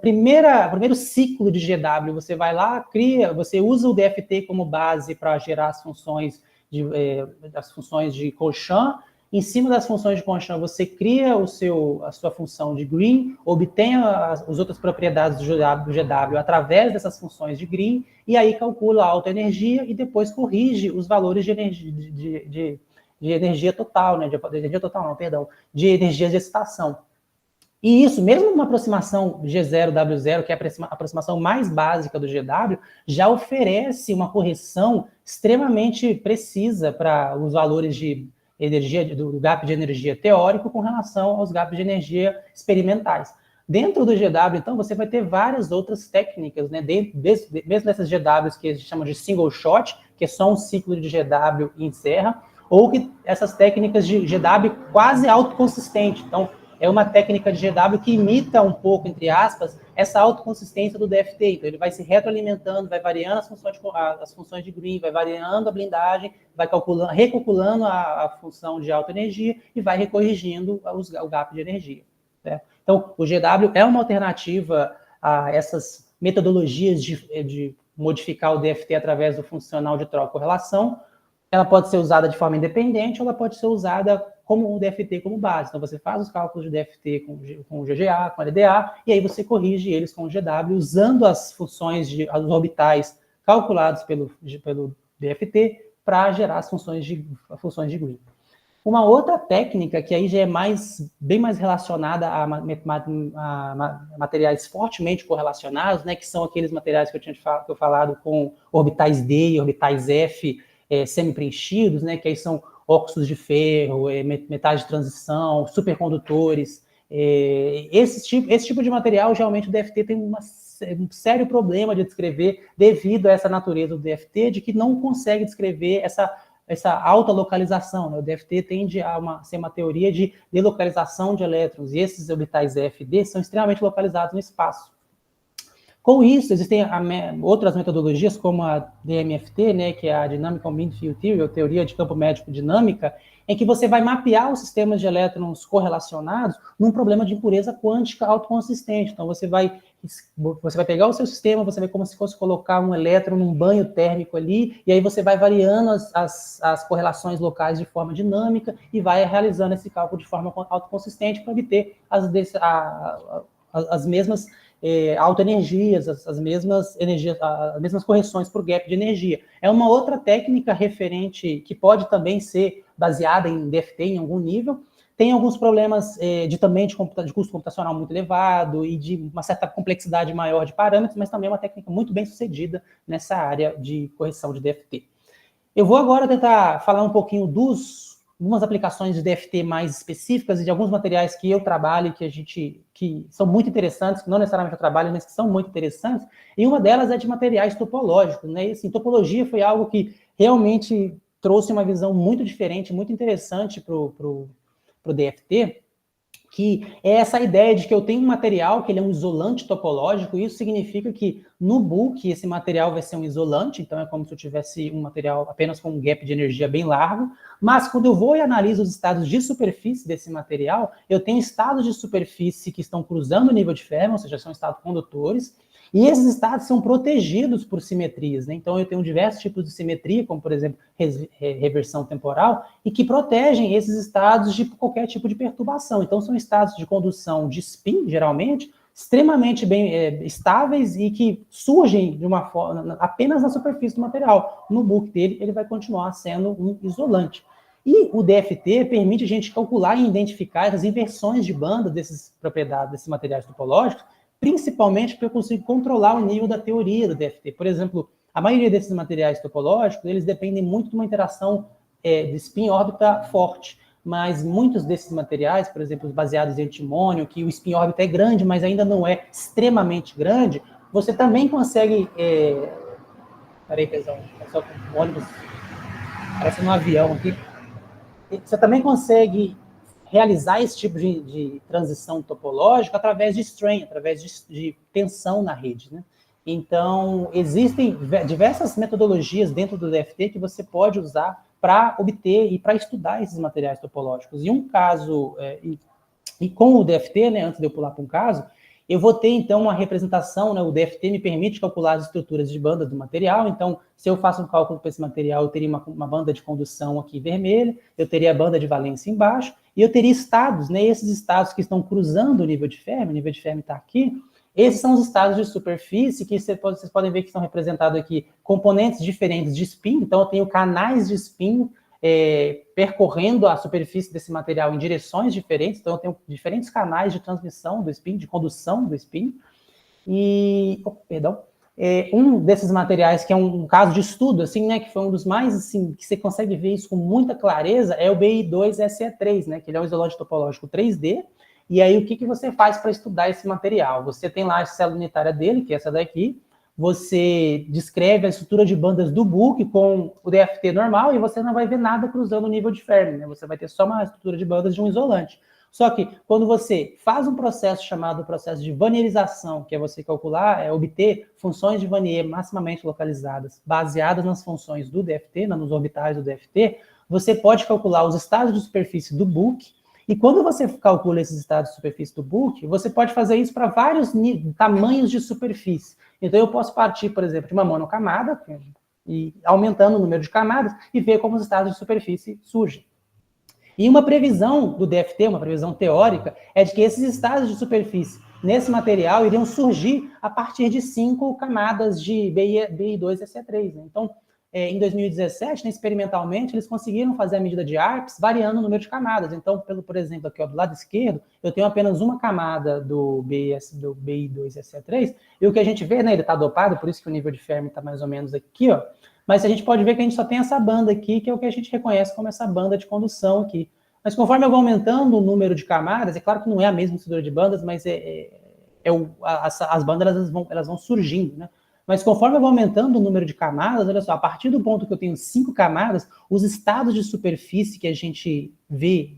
primeiro ciclo de GW, você vai lá, você usa o DFT como base para gerar as funções de Conchamp. Em cima das funções de Conchamp, você cria a sua função de Green, obtém as outras propriedades do GW através dessas funções de Green, e aí calcula a autoenergia e depois corrige os valores de energia total, né? De energias de excitação. E isso, mesmo numa aproximação G0, W0, que é a aproximação mais básica do GW, já oferece uma correção extremamente precisa para os valores de energia, do gap de energia teórico com relação aos gaps de energia experimentais. Dentro do GW, então, você vai ter várias outras técnicas, né? Mesmo dessas GWs que a gente chama de single shot, que é só um ciclo de GW e encerra, ou que essas técnicas de GW quase autoconsistente. Então, é uma técnica de GW que imita um pouco, entre aspas, essa autoconsistência do DFT. Então, ele vai se retroalimentando, vai variando as funções de Green, vai variando a blindagem, vai recalculando a função de autoenergia e vai recorrigindo o gap de energia. Certo? Então, o GW é uma alternativa a essas metodologias de modificar o DFT através do funcional de troca-correlação. Ela pode ser usada de forma independente ou ela pode ser usada como um DFT como base. Então, você faz os cálculos de DFT com o GGA, com o LDA, e aí você corrige eles com o GW, usando as funções, os orbitais calculados pelo DFT para gerar as funções de Green. Uma outra técnica, que aí já é bem mais relacionada a materiais fortemente correlacionados, né, que são aqueles materiais que eu tinha falado com orbitais D e orbitais F semi-preenchidos, né, que aí são óxidos de ferro, metais de transição, supercondutores. Esse tipo de material, geralmente o DFT tem um sério problema de descrever devido a essa natureza do DFT, de que não consegue descrever essa alta localização, né? O DFT tende a ser uma teoria de delocalização de elétrons, e esses orbitais F e D são extremamente localizados no espaço. Com isso, existem outras metodologias, como a DMFT, né, que é a Dynamical Mean Field Theory, ou teoria de campo médico dinâmica, em que você vai mapear os sistemas de elétrons correlacionados num problema de impureza quântica autoconsistente. Então, você vai pegar o seu sistema, você vai como se fosse colocar um elétron num banho térmico ali, e aí você vai variando as correlações locais de forma dinâmica e vai realizando esse cálculo de forma autoconsistente para obter as mesmas autoenergias, as mesmas correções por gap de energia. É uma outra técnica referente que pode também ser baseada em DFT em algum nível. Tem alguns problemas de custo computacional muito elevado e de uma certa complexidade maior de parâmetros, mas também é uma técnica muito bem sucedida nessa área de correção de DFT. Eu vou agora tentar falar um pouquinho algumas aplicações de DFT mais específicas e de alguns materiais que eu trabalho que são muito interessantes, que não necessariamente eu trabalho, mas que são muito interessantes, e uma delas é de materiais topológicos, né? E assim, topologia foi algo que realmente trouxe uma visão muito diferente, muito interessante para o DFT, que é essa ideia de que eu tenho um material que ele é um isolante topológico, e isso significa que no bulk esse material vai ser um isolante, então é como se eu tivesse um material apenas com um gap de energia bem largo, mas quando eu vou e analiso os estados de superfície desse material, eu tenho estados de superfície que estão cruzando o nível de Fermi, ou seja, são estados condutores, e esses estados são protegidos por simetrias, né? Então eu tenho diversos tipos de simetria, como por exemplo reversão temporal, e que protegem esses estados de qualquer tipo de perturbação. Então são estados de condução de spin, geralmente, extremamente bem estáveis e que surgem de uma forma apenas na superfície do material. No bulk dele, ele vai continuar sendo um isolante. E o DFT permite a gente calcular e identificar as inversões de banda dessas propriedades, desses materiais topológicos, principalmente porque eu consigo controlar o nível da teoria do DFT. Por exemplo, a maioria desses materiais topológicos, eles dependem muito de uma interação de spin-órbita forte, mas muitos desses materiais, por exemplo, os baseados em antimônio, que o spin-órbita é grande, mas ainda não é extremamente grande, você também consegue... Peraí, pessoal, é só um ônibus, parece um avião aqui. Você também consegue realizar esse tipo de transição topológica através de strain, através de tensão na rede, né? Então, existem diversas metodologias dentro do DFT que você pode usar para obter e para estudar esses materiais topológicos. E um caso, e com o DFT, né, antes de eu pular para um caso, eu vou ter, então, uma representação, né, o DFT me permite calcular as estruturas de banda do material, então, se eu faço um cálculo para esse material, eu teria uma banda de condução aqui vermelha, eu teria a banda de valência embaixo, e eu teria estados, né, esses estados que estão cruzando o nível de Fermi está aqui, esses são os estados de superfície que vocês podem ver que são representados aqui componentes diferentes de spin, então eu tenho canais de spin percorrendo a superfície desse material em direções diferentes, então eu tenho diferentes canais de transmissão do spin, de condução do spin, e, um desses materiais que é um caso de estudo, assim, né, que foi um dos mais, assim, que você consegue ver isso com muita clareza, é o BI2SE3, né, que ele é um isolante topológico 3D, e aí o que você faz para estudar esse material? Você tem lá a célula unitária dele, que é essa daqui, você descreve a estrutura de bandas do bulk com o DFT normal e você não vai ver nada cruzando o nível de Fermi, né? Você vai ter só uma estrutura de bandas de um isolante. Só que quando você faz um processo chamado processo de vanierização, que é você calcular, obter funções de Vanier maximamente localizadas, baseadas nas funções do DFT, nos orbitais do DFT, você pode calcular os estados de superfície do bulk E quando você calcula esses estados de superfície do bulk, você pode fazer isso para vários tamanhos de superfície. Então, eu posso partir, por exemplo, de uma monocamada, e aumentando o número de camadas, e ver como os estados de superfície surgem. E uma previsão do DFT, uma previsão teórica, é de que esses estados de superfície nesse material iriam surgir a partir de 5 camadas de BI2 e SE3. Né? Então, em 2017, né, experimentalmente, eles conseguiram fazer a medida de ARPS variando o número de camadas. Então, por exemplo, aqui ó, do lado esquerdo, eu tenho apenas uma camada do BI2 e SE3, e o que a gente vê, né, ele está dopado, por isso que o nível de Fermi está mais ou menos aqui, ó, mas a gente pode ver que a gente só tem essa banda aqui, que é o que a gente reconhece como essa banda de condução aqui. Mas conforme eu vou aumentando o número de camadas, é claro que não é a mesma estrutura de bandas, mas as bandas elas vão surgindo, né? Mas conforme eu vou aumentando o número de camadas, olha só, a partir do ponto que eu tenho 5 camadas, os estados de superfície que a gente vê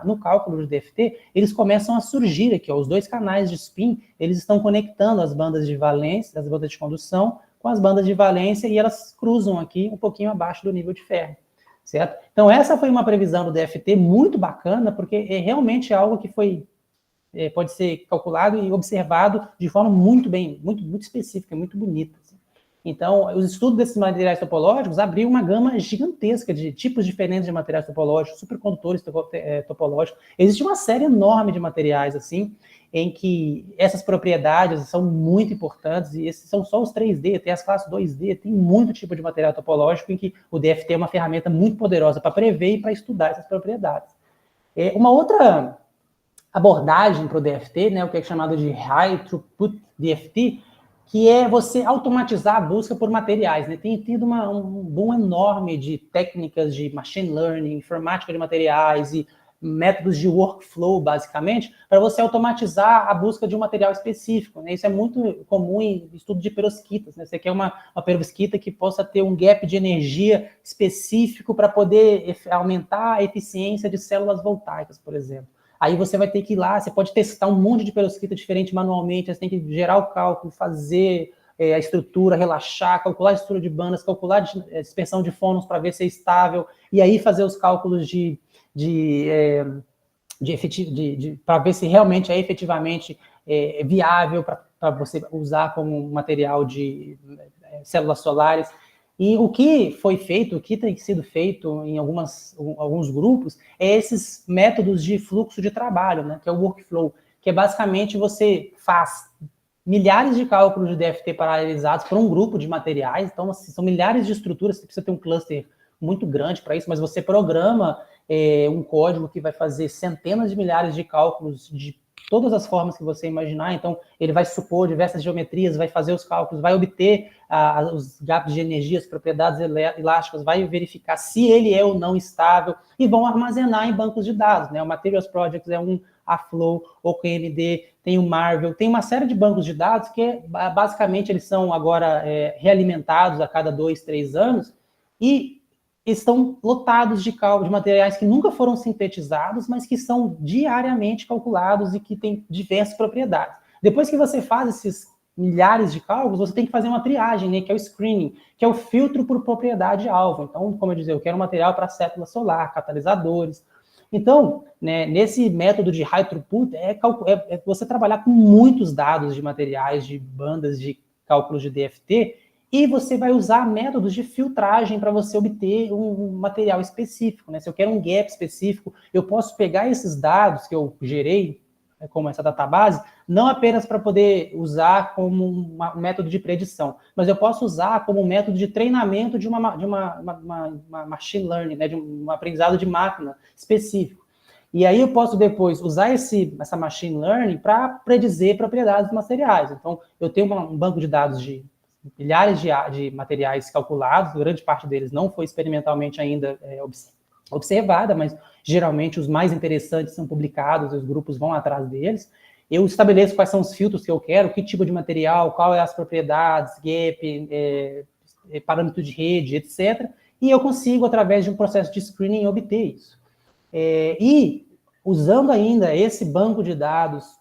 no cálculo do DFT, eles começam a surgir aqui, ó, os 2 canais de spin, eles estão conectando as bandas de valência, as bandas de condução, com as bandas de valência, e elas cruzam aqui um pouquinho abaixo do nível de Fermi, certo? Então, essa foi uma previsão do DFT muito bacana, porque é realmente algo que pode ser calculado e observado de forma muito específica, muito bonita. Assim. Então, os estudos desses materiais topológicos abriu uma gama gigantesca de tipos diferentes de materiais topológicos, supercondutores topológicos. Existe uma série enorme de materiais, assim, em que essas propriedades são muito importantes, e esses são só os 3D, tem as classes 2D, tem muito tipo de material topológico em que o DFT é uma ferramenta muito poderosa para prever e para estudar essas propriedades. Uma outra abordagem para o DFT, né, o que é chamado de High Throughput DFT, que é você automatizar a busca por materiais. Né? Tem tido um boom enorme de técnicas de machine learning, informática de materiais e métodos de workflow, basicamente, para você automatizar a busca de um material específico. Né? Isso é muito comum em estudo de perovskitas. Né? Você quer uma perovskita que possa ter um gap de energia específico para poder aumentar a eficiência de células voltaicas, por exemplo. Aí você vai ter que ir lá, você pode testar um monte de perovskita diferente manualmente, você tem que gerar o cálculo, fazer a estrutura, relaxar, calcular a estrutura de bandas, calcular a dispersão de fônons para ver se é estável, e aí fazer os cálculos para ver se realmente é efetivamente viável para você usar como material de células solares. E o que foi feito, o que tem sido feito em alguns grupos, é esses métodos de fluxo de trabalho, né, que é o workflow, que é basicamente você faz milhares de cálculos de DFT paralelizados por um grupo de materiais, então assim, são milhares de estruturas, você precisa ter um cluster muito grande para isso, mas você programa um código que vai fazer centenas de milhares de cálculos de todas as formas que você imaginar, então ele vai supor diversas geometrias, vai fazer os cálculos, vai obter os gaps de energia, as propriedades elásticas, vai verificar se ele é ou não estável, e vão armazenar em bancos de dados, né? O Materials Project é a Flow, o QMD, tem o Marvel, tem uma série de bancos de dados que basicamente eles são agora realimentados a cada 2, 3 anos, e estão lotados de materiais que nunca foram sintetizados, mas que são diariamente calculados e que têm diversas propriedades. Depois que você faz esses milhares de cálculos, você tem que fazer uma triagem, né, que é o screening, que é o filtro por propriedade-alvo. Então, como eu disse, eu quero um material para célula solar, catalisadores. Então, né, nesse método de high throughput, é você trabalhar com muitos dados de materiais, de bandas de cálculos de DFT, e você vai usar métodos de filtragem para você obter um material específico. Né? Se eu quero um gap específico, eu posso pegar esses dados que eu gerei, como essa database, não apenas para poder usar como um método de predição, mas eu posso usar como um método de treinamento de uma machine learning, né? De um aprendizado de máquina específico. E aí eu posso depois usar essa machine learning para predizer propriedades dos materiais. Então, eu tenho um banco de dados de milhares de materiais calculados, grande parte deles não foi experimentalmente ainda observada, mas geralmente os mais interessantes são publicados, os grupos vão atrás deles. Eu estabeleço quais são os filtros que eu quero, que tipo de material, qual é as propriedades, gap, parâmetro de rede, etc. E eu consigo, através de um processo de screening, obter isso. E, usando ainda esse banco de dados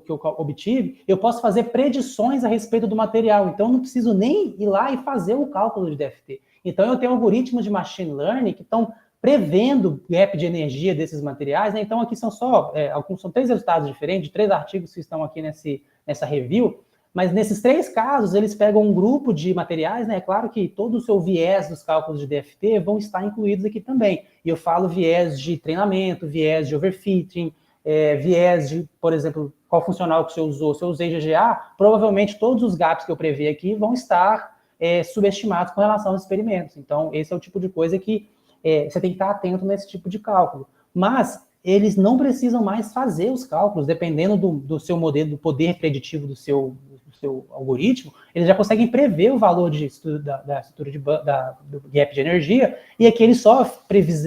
que eu obtive, eu posso fazer predições a respeito do material. Então, eu não preciso nem ir lá e fazer o cálculo de DFT. Então, eu tenho algoritmos de machine learning que estão prevendo gap de energia desses materiais, né? Então, aqui são são 3 resultados diferentes, 3 artigos que estão aqui nessa review, mas nesses 3 casos, eles pegam um grupo de materiais, né? É claro que todo o seu viés dos cálculos de DFT vão estar incluídos aqui também. E eu falo viés de treinamento, viés de overfitting, viés de, por exemplo, qual funcional que você usou. Se eu usei GGA, provavelmente todos os gaps que eu previ aqui vão estar subestimados com relação aos experimentos. Então, esse é o tipo de coisa que você tem que estar atento nesse tipo de cálculo. Mas eles não precisam mais fazer os cálculos, dependendo do seu modelo, do poder preditivo do seu algoritmo, eles já conseguem prever o valor da estrutura do gap de energia, e aqui eles só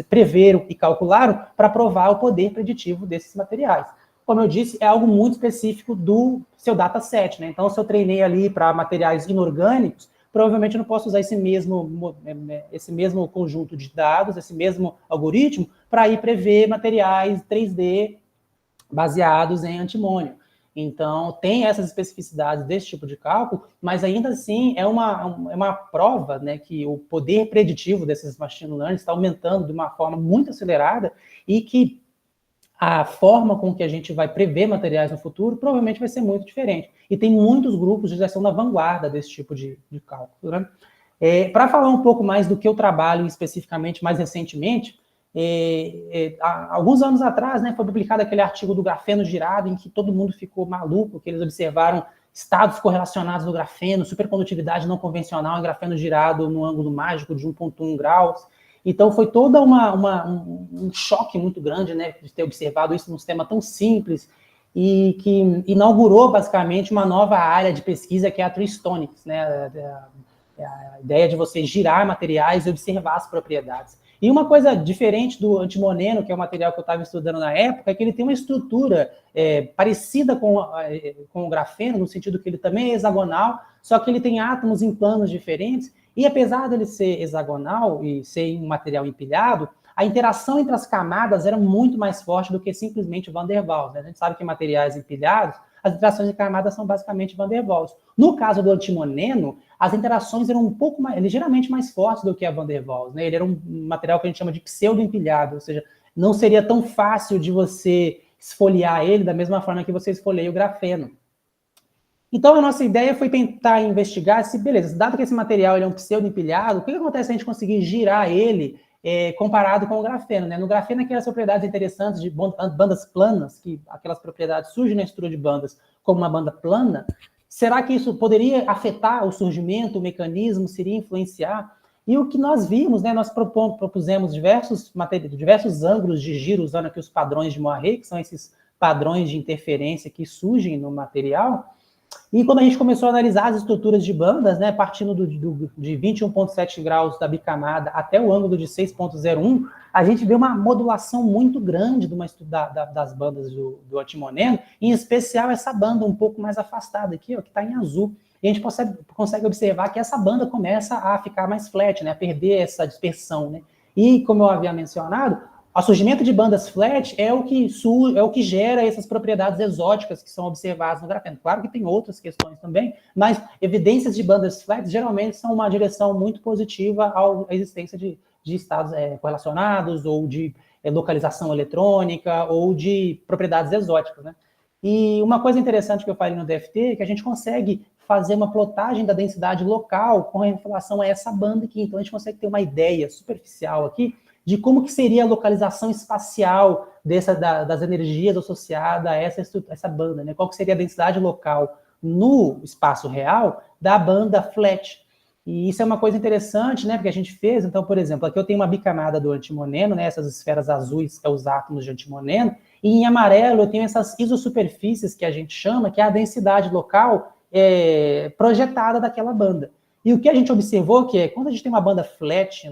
preveram e calcularam para provar o poder preditivo desses materiais. Como eu disse, é algo muito específico do seu dataset, né? Então, se eu treinei ali para materiais inorgânicos, provavelmente eu não posso usar esse mesmo conjunto de dados, esse mesmo algoritmo, para ir prever materiais 3D baseados em antimônio. Então, tem essas especificidades desse tipo de cálculo, mas ainda assim é uma prova, né, que o poder preditivo desses machine learning está aumentando de uma forma muito acelerada e que a forma com que a gente vai prever materiais no futuro provavelmente vai ser muito diferente. E tem muitos grupos que já estão na vanguarda desse tipo de cálculo, né? Para falar um pouco mais do que eu trabalho especificamente mais recentemente, alguns anos atrás, né, foi publicado aquele artigo do grafeno girado, em que todo mundo ficou maluco, que eles observaram estados correlacionados do grafeno, supercondutividade não convencional em grafeno girado no ângulo mágico de 1,1 graus. Então, foi todo um choque muito grande, né, de ter observado isso num sistema tão simples e que inaugurou, basicamente, uma nova área de pesquisa, que é a Tristonics, né, a ideia de você girar materiais e observar as propriedades. E uma coisa diferente do antimoneno, que é o material que eu estava estudando na época, é que ele tem uma estrutura parecida com o grafeno, no sentido que ele também é hexagonal, só que ele tem átomos em planos diferentes, e apesar dele ser hexagonal e ser um material empilhado, a interação entre as camadas era muito mais forte do que simplesmente Van der Waals, né? A gente sabe que materiais empilhados, as interações de camadas são basicamente Van der Waals. No caso do antimoneno, as interações eram ligeiramente mais fortes do que a Van der Waals, né? Ele era um material que a gente chama de pseudo-empilhado, ou seja, não seria tão fácil de você esfoliar ele da mesma forma que você esfolia o grafeno. Então, a nossa ideia foi tentar investigar se, beleza, dado que esse material ele é um pseudo-empilhado, o que acontece se a gente conseguir girar ele comparado com o grafeno, né? No grafeno, aquelas propriedades interessantes de bandas planas, que aquelas propriedades surgem na estrutura de bandas como uma banda plana, será que isso poderia afetar o surgimento, o mecanismo, seria influenciar? E o que nós vimos, né, nós propusemos diversos ângulos de giro, usando aqui os padrões de Moiré, que são esses padrões de interferência que surgem no material. E quando a gente começou a analisar as estruturas de bandas, né, partindo de 21,7 graus da bicamada até o ângulo de 6,01, a gente vê uma modulação muito grande das bandas do antimoneno, em especial essa banda um pouco mais afastada aqui, ó, que está em azul. E a gente consegue observar que essa banda começa a ficar mais flat, né, a perder essa dispersão, né? E, como eu havia mencionado, o surgimento de bandas flat é o que gera essas propriedades exóticas que são observadas no grafeno. Claro que tem outras questões também, mas evidências de bandas flat geralmente são uma direção muito positiva à existência de estados correlacionados, ou de localização eletrônica, ou de propriedades exóticas, né? E uma coisa interessante que eu falei no DFT é que a gente consegue fazer uma plotagem da densidade local com relação a essa banda aqui. Então, a gente consegue ter uma ideia superficial aqui de como que seria a localização espacial das energias associadas a essa banda, né? Qual que seria a densidade local no espaço real da banda flat. E isso é uma coisa interessante, né? Porque a gente fez, então, por exemplo, aqui eu tenho uma bicamada do antimoneno, né? Essas esferas azuis são os átomos de antimoneno, e em amarelo eu tenho essas isosuperfícies que a gente chama, que é a densidade local projetada daquela banda. E o que a gente observou que quando a gente tem uma banda flat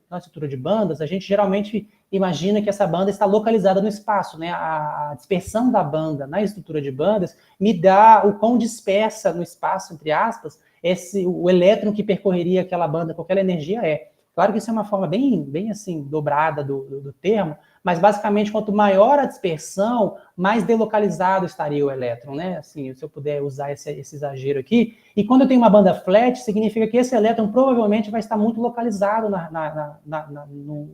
na estrutura de bandas, a gente geralmente imagina que essa banda está localizada no espaço, né? A dispersão da banda na estrutura de bandas me dá o quão dispersa no espaço, entre aspas, o elétron que percorreria aquela banda com aquela energia é. Claro que isso é uma forma bem assim, dobrada do termo, mas basicamente, quanto maior a dispersão, mais delocalizado estaria o elétron, né? Assim, se eu puder usar esse exagero aqui. E quando eu tenho uma banda flat, significa que esse elétron provavelmente vai estar muito localizado no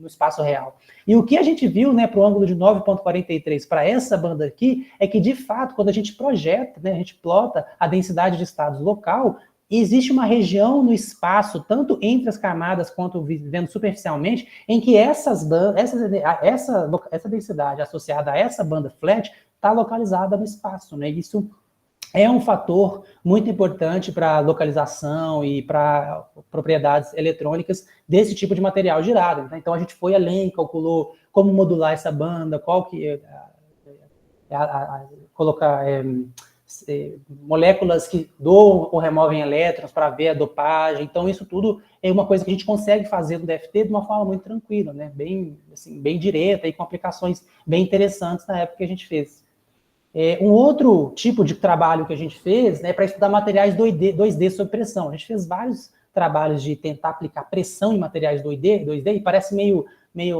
espaço real. E o que a gente viu, né, para o ângulo de 9,43 para essa banda aqui, é que, de fato, quando a gente projeta, né, a gente plota a densidade de estados local, existe uma região no espaço, tanto entre as camadas quanto vendo superficialmente, em que essa densidade associada a essa banda flat está localizada no espaço, né? Isso é um fator muito importante para a localização e para propriedades eletrônicas desse tipo de material girado. Então a gente foi além, calculou como modular essa banda, qual que colocar moléculas que doam ou removem elétrons para ver a dopagem. Então, isso tudo é uma coisa que a gente consegue fazer no DFT de uma forma muito tranquila, né? Bem direta e com aplicações bem interessantes na época que a gente fez. Um outro tipo de trabalho que a gente fez, né, para estudar materiais 2D sob pressão. A gente fez vários trabalhos de tentar aplicar pressão em materiais 2D e parece meio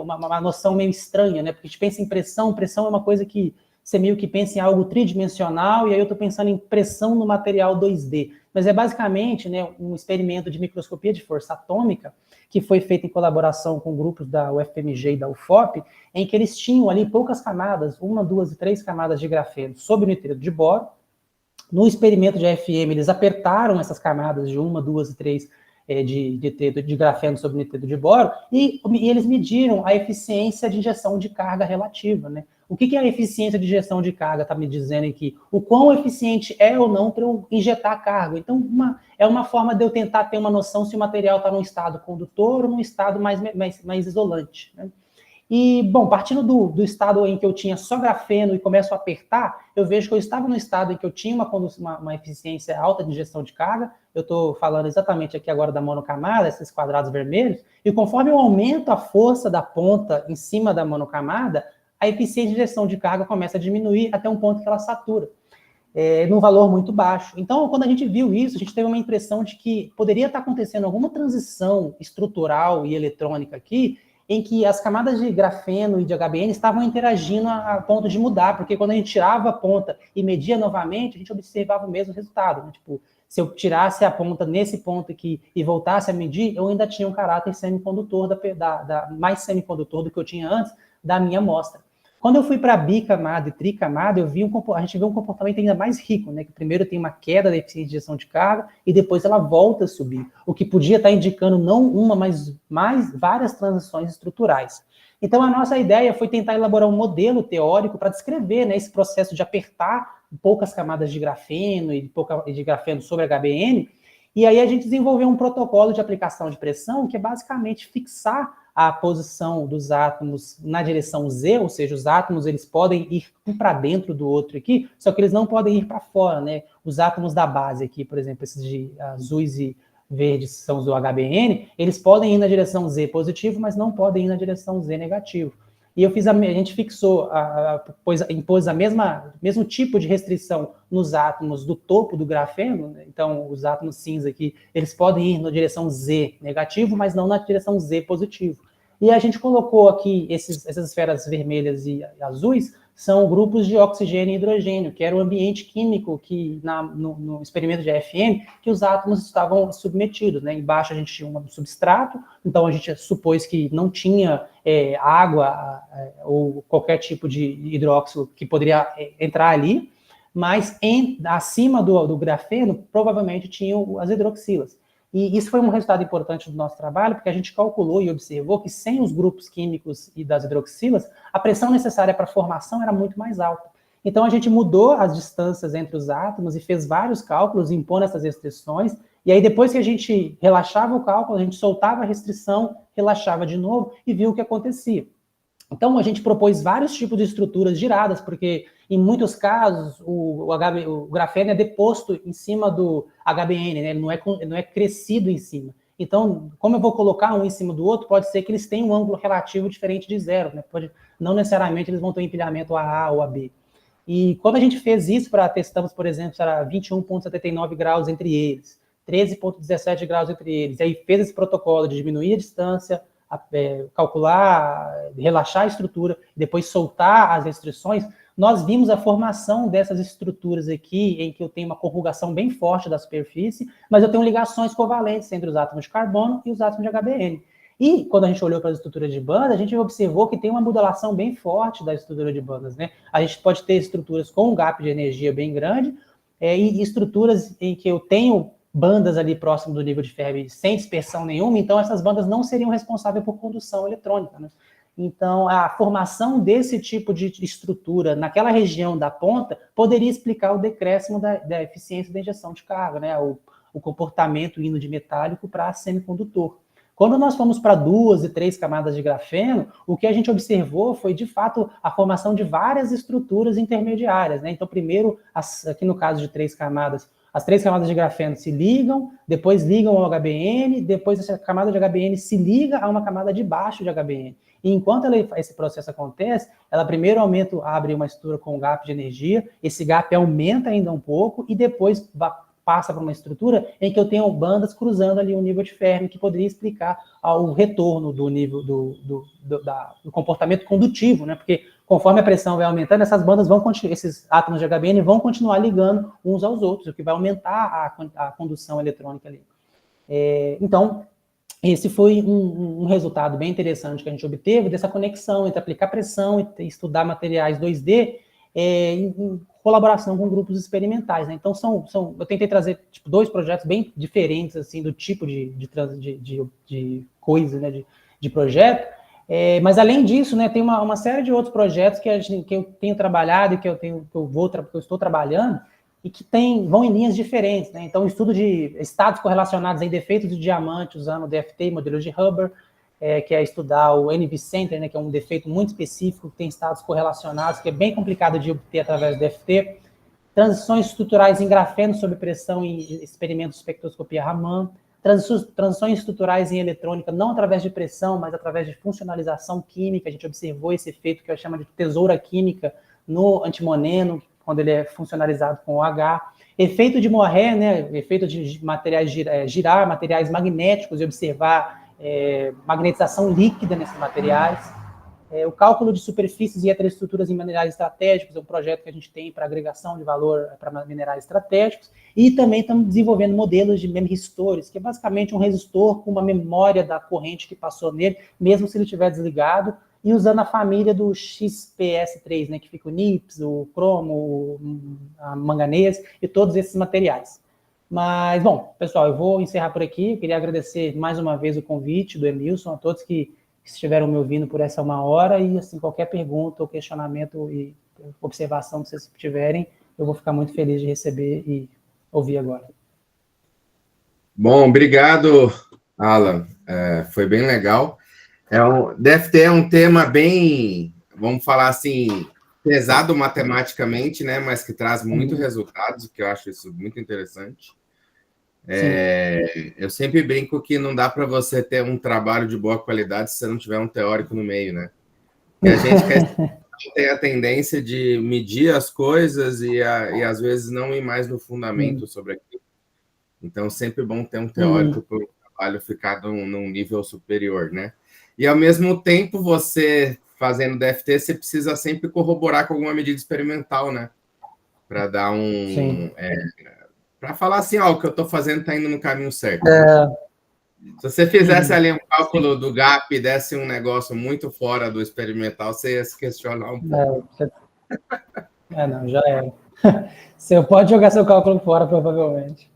uma noção meio estranha, né? Porque a gente pensa em pressão é uma coisa que você meio que pensa em algo tridimensional, e aí eu estou pensando em pressão no material 2D. Mas é basicamente, né, um experimento de microscopia de força atômica, que foi feito em colaboração com grupos da UFMG e da UFOP, em que eles tinham ali poucas camadas, 1, 2 e 3 camadas de grafeno sobre o nitreto de boro. No experimento de AFM, eles apertaram essas camadas de 1, 2 e 3 de grafeno sobre o nitreto de boro, e eles mediram a eficiência de injeção de carga relativa, né? O que é a eficiência de injeção de carga? Está me dizendo aqui o quão eficiente é ou não para eu injetar carga. Então, é uma forma de eu tentar ter uma noção se o material está num estado condutor ou num estado mais isolante, né? E, bom, partindo do estado em que eu tinha só grafeno e começo a apertar, eu vejo que eu estava no estado em que eu tinha uma eficiência alta de injeção de carga. Eu estou falando exatamente aqui agora da monocamada, esses quadrados vermelhos, e conforme eu aumento a força da ponta em cima da monocamada, a eficiência de injeção de carga começa a diminuir até um ponto que ela satura, num valor muito baixo. Então, quando a gente viu isso, a gente teve uma impressão de que poderia estar acontecendo alguma transição estrutural e eletrônica aqui, em que as camadas de grafeno e de HBN estavam interagindo a ponto de mudar, porque quando a gente tirava a ponta e media novamente, a gente observava o mesmo resultado, né? Tipo, se eu tirasse a ponta nesse ponto aqui e voltasse a medir, eu ainda tinha um caráter semicondutor, mais semicondutor do que eu tinha antes da minha amostra. Quando eu fui para bicamada e tricamada, a gente vê um comportamento ainda mais rico, né? Que primeiro tem uma queda da eficiência de injeção de carga e depois ela volta a subir, o que podia estar indicando não uma, mas várias transições estruturais. Então, a nossa ideia foi tentar elaborar um modelo teórico para descrever, né, esse processo de apertar poucas camadas de grafeno e de grafeno sobre HBN, e aí a gente desenvolveu um protocolo de aplicação de pressão que é basicamente fixar a posição dos átomos na direção Z, ou seja, os átomos eles podem ir um para dentro do outro aqui, só que eles não podem ir para fora, né? Os átomos da base aqui, por exemplo, esses de azuis e verdes são os do HBN, eles podem ir na direção Z positivo, mas não podem ir na direção Z negativo. E a gente fixou, impôs mesmo tipo de restrição nos átomos do topo do grafeno, né? Então os átomos cinza aqui, eles podem ir na direção Z negativo, mas não na direção Z positivo. E a gente colocou aqui essas esferas vermelhas e azuis, são grupos de oxigênio e hidrogênio, que era o ambiente químico que no experimento de AFM, que os átomos estavam submetidos, né? Embaixo a gente tinha um substrato, então a gente supôs que não tinha água ou qualquer tipo de hidróxido que poderia entrar ali, mas acima do grafeno provavelmente tinham as hidroxilas. E isso foi um resultado importante do nosso trabalho, porque a gente calculou e observou que sem os grupos químicos e das hidroxilas, a pressão necessária para a formação era muito mais alta. Então, a gente mudou as distâncias entre os átomos e fez vários cálculos, impondo essas restrições, e aí depois que a gente relaxava o cálculo, a gente soltava a restrição, relaxava de novo e viu o que acontecia. Então, a gente propôs vários tipos de estruturas giradas, porque, em muitos casos, o grafeno é deposto em cima do HBN, né? Ele não é crescido em cima. Então, como eu vou colocar um em cima do outro, pode ser que eles tenham um ângulo relativo diferente de zero, né? Não necessariamente eles vão ter um empilhamento AA ou AB. E quando a gente fez isso, testamos, por exemplo, era 21,79 graus entre eles, 13,17 graus entre eles, e aí fez esse protocolo de diminuir a distância, calcular, relaxar a estrutura, depois soltar as restrições, nós vimos a formação dessas estruturas aqui, em que eu tenho uma conjugação bem forte da superfície, mas eu tenho ligações covalentes entre os átomos de carbono e os átomos de HBN. E, quando a gente olhou para as estruturas de banda, a gente observou que tem uma modulação bem forte da estrutura de bandas, né? A gente pode ter estruturas com um gap de energia bem grande, e estruturas em que eu tenho bandas ali próximo do nível de Fermi sem dispersão nenhuma, então essas bandas não seriam responsáveis por condução eletrônica, né? Então, a formação desse tipo de estrutura naquela região da ponta poderia explicar o decréscimo da eficiência da injeção de carga, né? O comportamento indo de metálico para semicondutor. Quando nós fomos para 2 e 3 camadas de grafeno, o que a gente observou foi, de fato, a formação de várias estruturas intermediárias, né? Então, primeiro, aqui no caso de 3 camadas, as 3 camadas de grafeno se ligam, depois ligam ao HBN, depois essa camada de HBN se liga a uma camada de baixo de HBN. E enquanto esse processo acontece, ela primeiro abre uma estrutura com gap de energia, esse gap aumenta ainda um pouco, e depois passa para uma estrutura em que eu tenho bandas cruzando ali um nível de Fermi, que poderia explicar o retorno do nível do comportamento condutivo, né? Porque conforme a pressão vai aumentando, essas bandas esses átomos de HBN vão continuar ligando uns aos outros, o que vai aumentar a condução eletrônica ali. Então, esse foi um resultado bem interessante que a gente obteve dessa conexão entre aplicar pressão e estudar materiais 2D em colaboração com grupos experimentais, né? Então, eu tentei trazer 2 projetos bem diferentes, assim, do tipo de coisa, né, de projeto, mas além disso, né, tem uma série de outros projetos que eu tenho trabalhado e que eu estou trabalhando e que vão em linhas diferentes, né? Então, estudo de estados correlacionados em defeitos de diamante usando o DFT e modelo de Hubbard, que é estudar o NV Center, né, que é um defeito muito específico, que tem estados correlacionados, que é bem complicado de obter através do DFT. Transições estruturais em grafeno sob pressão em experimentos de espectroscopia Raman. Transições estruturais em eletrônica, não através de pressão, mas através de funcionalização química. A gente observou esse efeito que eu chamo de tesoura química no antimoneno, quando ele é funcionalizado com OH. Efeito de Moiré, né, efeito de materiais girar materiais magnéticos e observar magnetização líquida nesses materiais. O cálculo de superfícies e heteroestruturas em minerais estratégicos é um projeto que a gente tem para agregação de valor para minerais estratégicos, e também estamos desenvolvendo modelos de memristores, que é basicamente um resistor com uma memória da corrente que passou nele, mesmo se ele estiver desligado, e usando a família do XPS3, né, que fica o NIPS, o cromo, a manganês e todos esses materiais. Mas, bom, pessoal, eu vou encerrar por aqui. Eu queria agradecer mais uma vez o convite do Emilson, a todos que estiveram me ouvindo por essa 1 hora, e assim, qualquer pergunta ou questionamento e observação que vocês tiverem, eu vou ficar muito feliz de receber e ouvir agora. Bom, obrigado, Alan. Foi bem legal. DFT é um tema bem, vamos falar assim, pesado matematicamente, né, mas que traz muitos resultados, que eu acho isso muito interessante. Eu sempre brinco que não dá para você ter um trabalho de boa qualidade se você não tiver um teórico no meio, né? E a gente tem a tendência de medir as coisas e às vezes não ir mais no fundamento sobre aquilo. Então, sempre bom ter um teórico para o trabalho ficar num nível superior, né? E, ao mesmo tempo, você fazendo DFT, você precisa sempre corroborar com alguma medida experimental, né? Para dar para falar assim, o que eu estou fazendo está indo no caminho certo. Se você fizesse ali um cálculo do gap e desse um negócio muito fora do experimental, você ia se questionar um pouco. Não, já era. Você pode jogar seu cálculo fora, provavelmente.